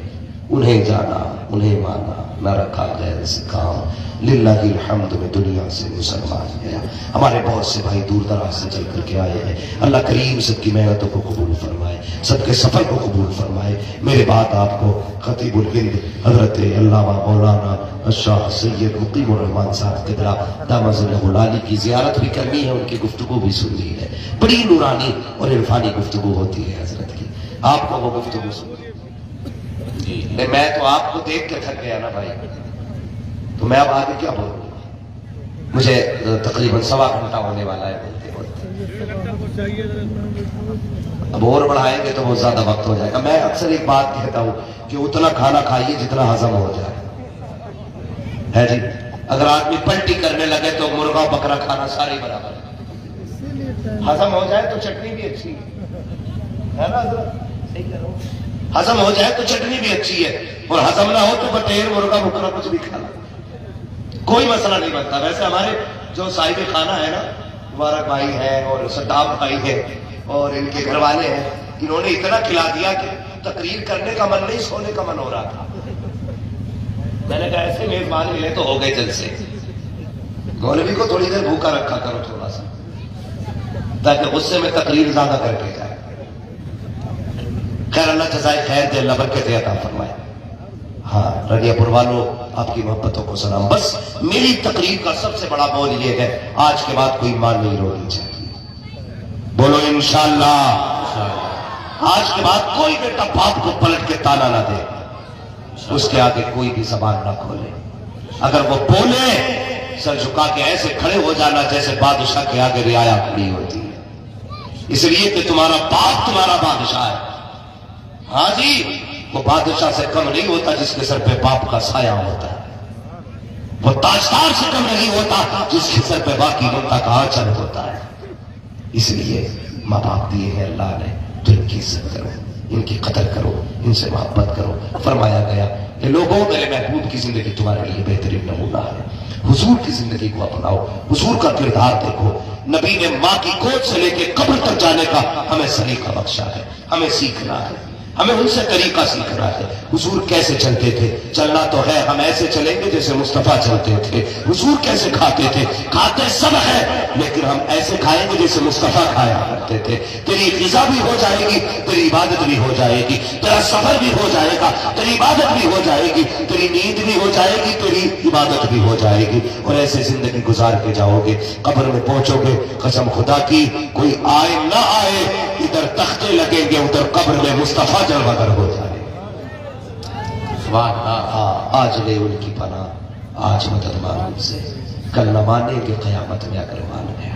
انہیں جانا، انہیں مانا، نہ رکھا غیر سے کام، للہ الحمد میں دنیا سے مسلمان گیا۔ ہمارے بہت سے بھائی دور دراز سے چل کر کے آئے ہیں، اللہ کریم سب کی محنتوں کو قبول فرمائے، سب کے سفر کو قبول فرمائے۔ میرے بات آپ کو خطیب الہند حضرت علامہ مولانا الشاہ سید مقیم الرحمان صاحب قبلہ دامت ظلہ العالی کی زیارت بھی کرنی ہے، ان کی گفتگو بھی سننی ہے، بڑی نورانی اور عرفانی گفتگو ہوتی ہے حضرت کی، آپ کو وہ گفتگو سننی ہے۔ میں تو آپ کو دیکھ کے تھک گیا نا بھائی، تو میں اب آگے کیا بولوں گا؟ مجھے تقریباً 1.25 گھنٹہ ہونے والا ہے بولتے بولتے، اب اور بڑھائیں گے تو بہت زیادہ وقت ہو جائے گا۔ میں اکثر ایک بات کہتا ہوں کہ اتنا کھانا کھائیے جتنا ہضم ہو جائے، ہے جی۔ اگر آدمی پلٹی کرنے لگے تو مرغا بکرا کھانا سارے برابر ہے، ہضم ہو جائے تو چٹنی بھی اچھی ہے نا حضرت، صحیح کہہ رہا ہوں، ہضم ہو جائے تو چٹنی بھی اچھی ہے، اور ہضم نہ ہو تو بٹیر مرغا بکرا کچھ بھی کھانا، کوئی مسئلہ نہیں بنتا۔ ویسے ہمارے جو صاحب خانہ ہے نا، مبارک بھائی ہیں اور سٹاب بھائی ہیں اور ان کے گھر والے ہیں، انہوں نے اتنا کھلا دیا کہ تقریر کرنے کا من نہیں، سونے کا من ہو رہا تھا۔ میں نے کہا ایسے میزبان ملے تو ہو گئے جلسے، مولوی کو تھوڑی دیر بھوکا رکھا کرو تھوڑا سا، تاکہ غصے میں تقریر زیادہ کر کے جائے۔ خیر اللہ جزائے خیر دے، اللہ برکت عطا فرمائے۔ ہاں رنیا پور والوں، آپ کی محبتوں کو سلام۔ بس میری تقریر کا سب سے بڑا بول یہ ہے، آج کے بعد کوئی ماں نہیں رونی چاہیے، بولو انشاءاللہ۔ آج کے بعد کوئی بیٹا باپ کو پلٹ کے تانا نہ دے، اس کے آگے کوئی بھی زبان نہ کھولے، اگر وہ بولے سر جھکا کے ایسے کھڑے ہو جانا جیسے بادشاہ کے آگے رعایا کھڑی ہوتی ہے، اس لیے کہ تمہارا باپ تمہارا بادشاہ ہے۔ ہاں جی، وہ بادشاہ سے کم نہیں ہوتا جس کے سر پہ باپ کا سایہ ہوتا ہے، وہ تاجدار سے کم نہیں ہوتا جس کے سر پہ باقی ممتا کا آنچل ہوتا ہے۔ اس لیے ماں باپ دیے ہیں اللہ نے، تو ان کی عزت کرو، ان کی قدر کرو، ان سے محبت کرو۔ فرمایا گیا کہ لوگوں، میرے محبوب کی زندگی تمہارے لیے بہترین نمونہ ہے، حضور کی زندگی کو اپناؤ، حضور کا کردار دیکھو۔ نبی نے ماں کی گود سے لے کے قبر تک جانے کا ہمیں سلیقہ بخشا ہے، ہمیں سیکھنا ہے، ہمیں ان سے طریقہ سیکھنا ہے۔ حضور کیسے چلتے تھے؟ چلنا تو ہے، ہم ایسے چلیں گے جیسے مصطفیٰ چلتے تھے۔ حضور کیسے کھاتے تھے؟ کھاتے سب ہے، لیکن ہم ایسے کھائیں گے جیسے مصطفیٰ کھایا کرتے تھے۔ تیری غذا بھی ہو جائے گی، تیری عبادت بھی ہو جائے گی، تیرا سفر بھی ہو جائے گا، تیری عبادت بھی ہو جائے گی، تیری نیند بھی ہو جائے گی، تیری عبادت بھی ہو جائے گی، اور ایسے زندگی گزار کے جاؤ گے۔ قبر میں پہنچو گے، قسم خدا کی کوئی آئے نہ آئے، ادھر تختے لگیں گے، ادھر قبر میں مصطفیٰ جلوہ گر ہو جائے۔ آج لے ان کی پناہ، آج مدد مانگ ان سے، کل نہ مانیں گے قیامت میں اگر مان گیا۔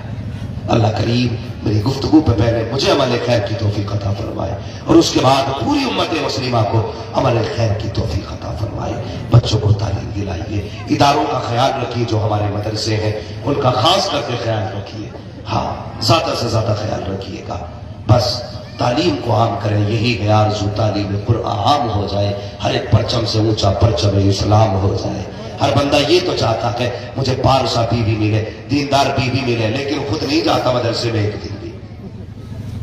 اللہ کریم میری گفتگو پہ پہلے مجھے عمل خیر کی توفیق عطا فرمائے، اور اس کے بعد پوری امت مسلمہ کو عمل خیر کی توفیق عطا فرمائے۔ بچوں کو تعلیم دلائیے، اداروں کا خیال رکھیے، جو ہمارے مدرسے ہیں ان کا خاص کر کے خیال رکھیے، ہاں زیادہ سے زیادہ خیال رکھیے گا۔ بس تعلیم کو عام کریں، یہی ہے آرزو، تعلیم قرآن عام ہو جائے، ہر ایک پرچم سے اونچا پرچم اسلام ہو جائے۔ ہر بندہ یہ تو چاہتا ہے مجھے پارسا بیوی ملے، دیندار بیوی ملے، لیکن خود نہیں جاتا مدرسے میں ایک دن بھی،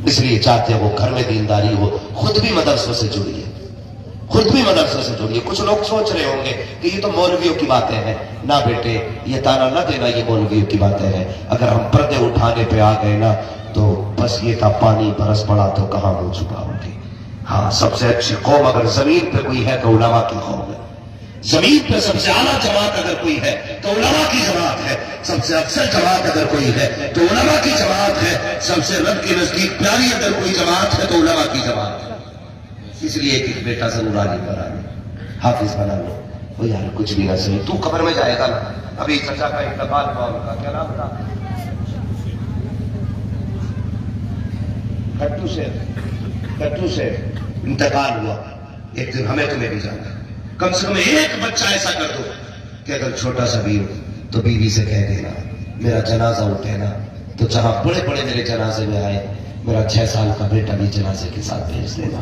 اس لیے چاہتے ہیں وہ گھر میں دینداری ہو، خود بھی مدرسوں سے جڑیے، خود بھی مدرسے سے جڑیے۔ کچھ لوگ سوچ رہے ہوں گے کہ یہ تو مولویوں کی باتیں ہیں، نہ بیٹے یہ تانا نہ دینا، یہ مولویوں کی باتیں ہیں۔ اگر ہم پردے اٹھانے پہ آ گئے نا تو بس یہ تھا پانی برس پڑا تو کہاں منہ چھپاؤ گے۔ ہاں سب سے اچھی قوم اگر زمین پہ کوئی ہے تو علماء کی قوم ہے، زمین پہ سب سے اعلیٰ جماعت اگر کوئی ہے تو علماء کی جماعت ہے، سب سے افضل جماعت اگر کوئی ہے تو علماء کی جماعت ہے، سب سے رب کے نزدیک پیاری اگر کوئی جماعت ہے تو علماء کی جماعت ہے۔ اس لیے ایک بیٹا ضرور آنے پر آنے، حافظ بنا لو، وہ یار کچھ بھی نہ صحیح، تو قبر میں جائے گا نا۔ ابھی چچا کا انتقال ہوا، ان کا کیا نام تھا؟ کٹو سے انتقال ہوا، ایک دن ہمیں تمہیں بھی جانا، کم سے کم ایک بچہ ایسا کر دو کہ اگر چھوٹا سا بھی ہو تو بیوی سے کہہ دینا میرا جنازہ اٹھے نا تو جہاں بڑے بڑے میرے جنازے میں آئے میرا 6 سال کا بیٹا بھی جنازے کے ساتھ بھیج دینا،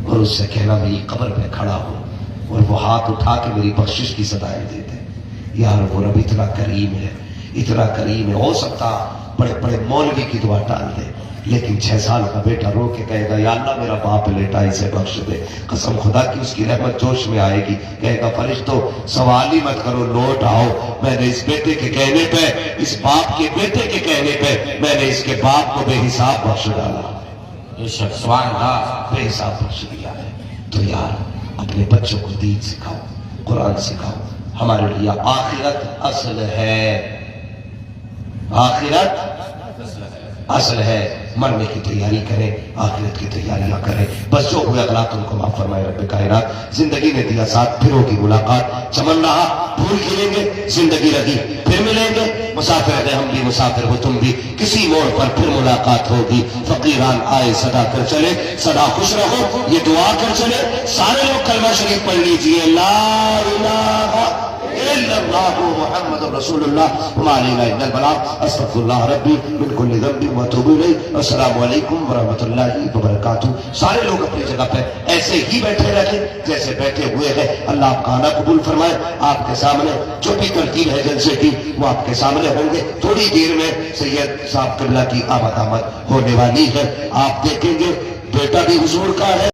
اور اس سے کہنا میری قبر پہ کھڑا ہو اور وہ ہاتھ اٹھا کے میری بخشش کی صدائیں دیتے۔ یار وہ رب اتنا کریم ہے، اتنا کریم ہے، ہو سکتا بڑے بڑے مولوی کی دعا ٹال دے لیکن 6 سال کا بیٹا رو کے کہے گا یا اللہ میرا باپ لیٹا اسے بخش دے، قسم خدا کی اس کی رحمت جوش میں آئے گی، کہے گا فرشتوں سوال ہی مت کرو، لوٹ آؤ، میں نے اس بیٹے کے کہنے پہ، اس باپ کے بیٹے کے کہنے پہ میں نے اس کے باپ کو بے حساب بخش ڈالا، بے شک سبحان اللہ، بے حساب بخش دیا ہے۔ تو یار اپنے بچوں کو دین سکھاؤ، قرآن سکھاؤ، ہمارے لیے آخرت اصل ہے، آخرت اصل ہے، مرنے کی تیاری کریں، آخرت کی تیاریاں کریں، بس جو ہوئے اخلاق ان کو معاف فرمائے رب کائنات۔ زندگی نے دیا ساتھ، پھر ہوگی ملاقات، چمن رہا پھول کھلیں گے، زندگی رہی پھر ملیں گے، مسافر ہے ہم بھی مسافر ہو تم بھی، کسی موڑ پر پھر ملاقات ہوگی، فقیران آئے صدا کر چلے، سدا خوش رہو یہ دعا کر چلے، سارے لوگ کلمہ شریف پڑھ لیجئے، لا الہ الا اللہ محمد رسول اللہ وما علینا الا البلاغ، استغفر اللہ ربی من کل ذنب واتوب الیہ، السلام علیکم ورحمۃ اللہ وبرکاتہ۔ سارے لوگ اپنی جگہ پہ ایسے ہی بیٹھے رہیں جیسے بیٹھے ہوئے ہیں، اللہ آپ کا آنا قبول فرمائے۔ آپ کے سامنے جو بھی ترتیب ہے جلسے کی وہ آپ کے سامنے ہوں گے، تھوڑی دیر میں سید صاحب قبلہ کی آمد ہونے والی ہے، آپ دیکھیں گے بیٹا بھی حضور کا ہے۔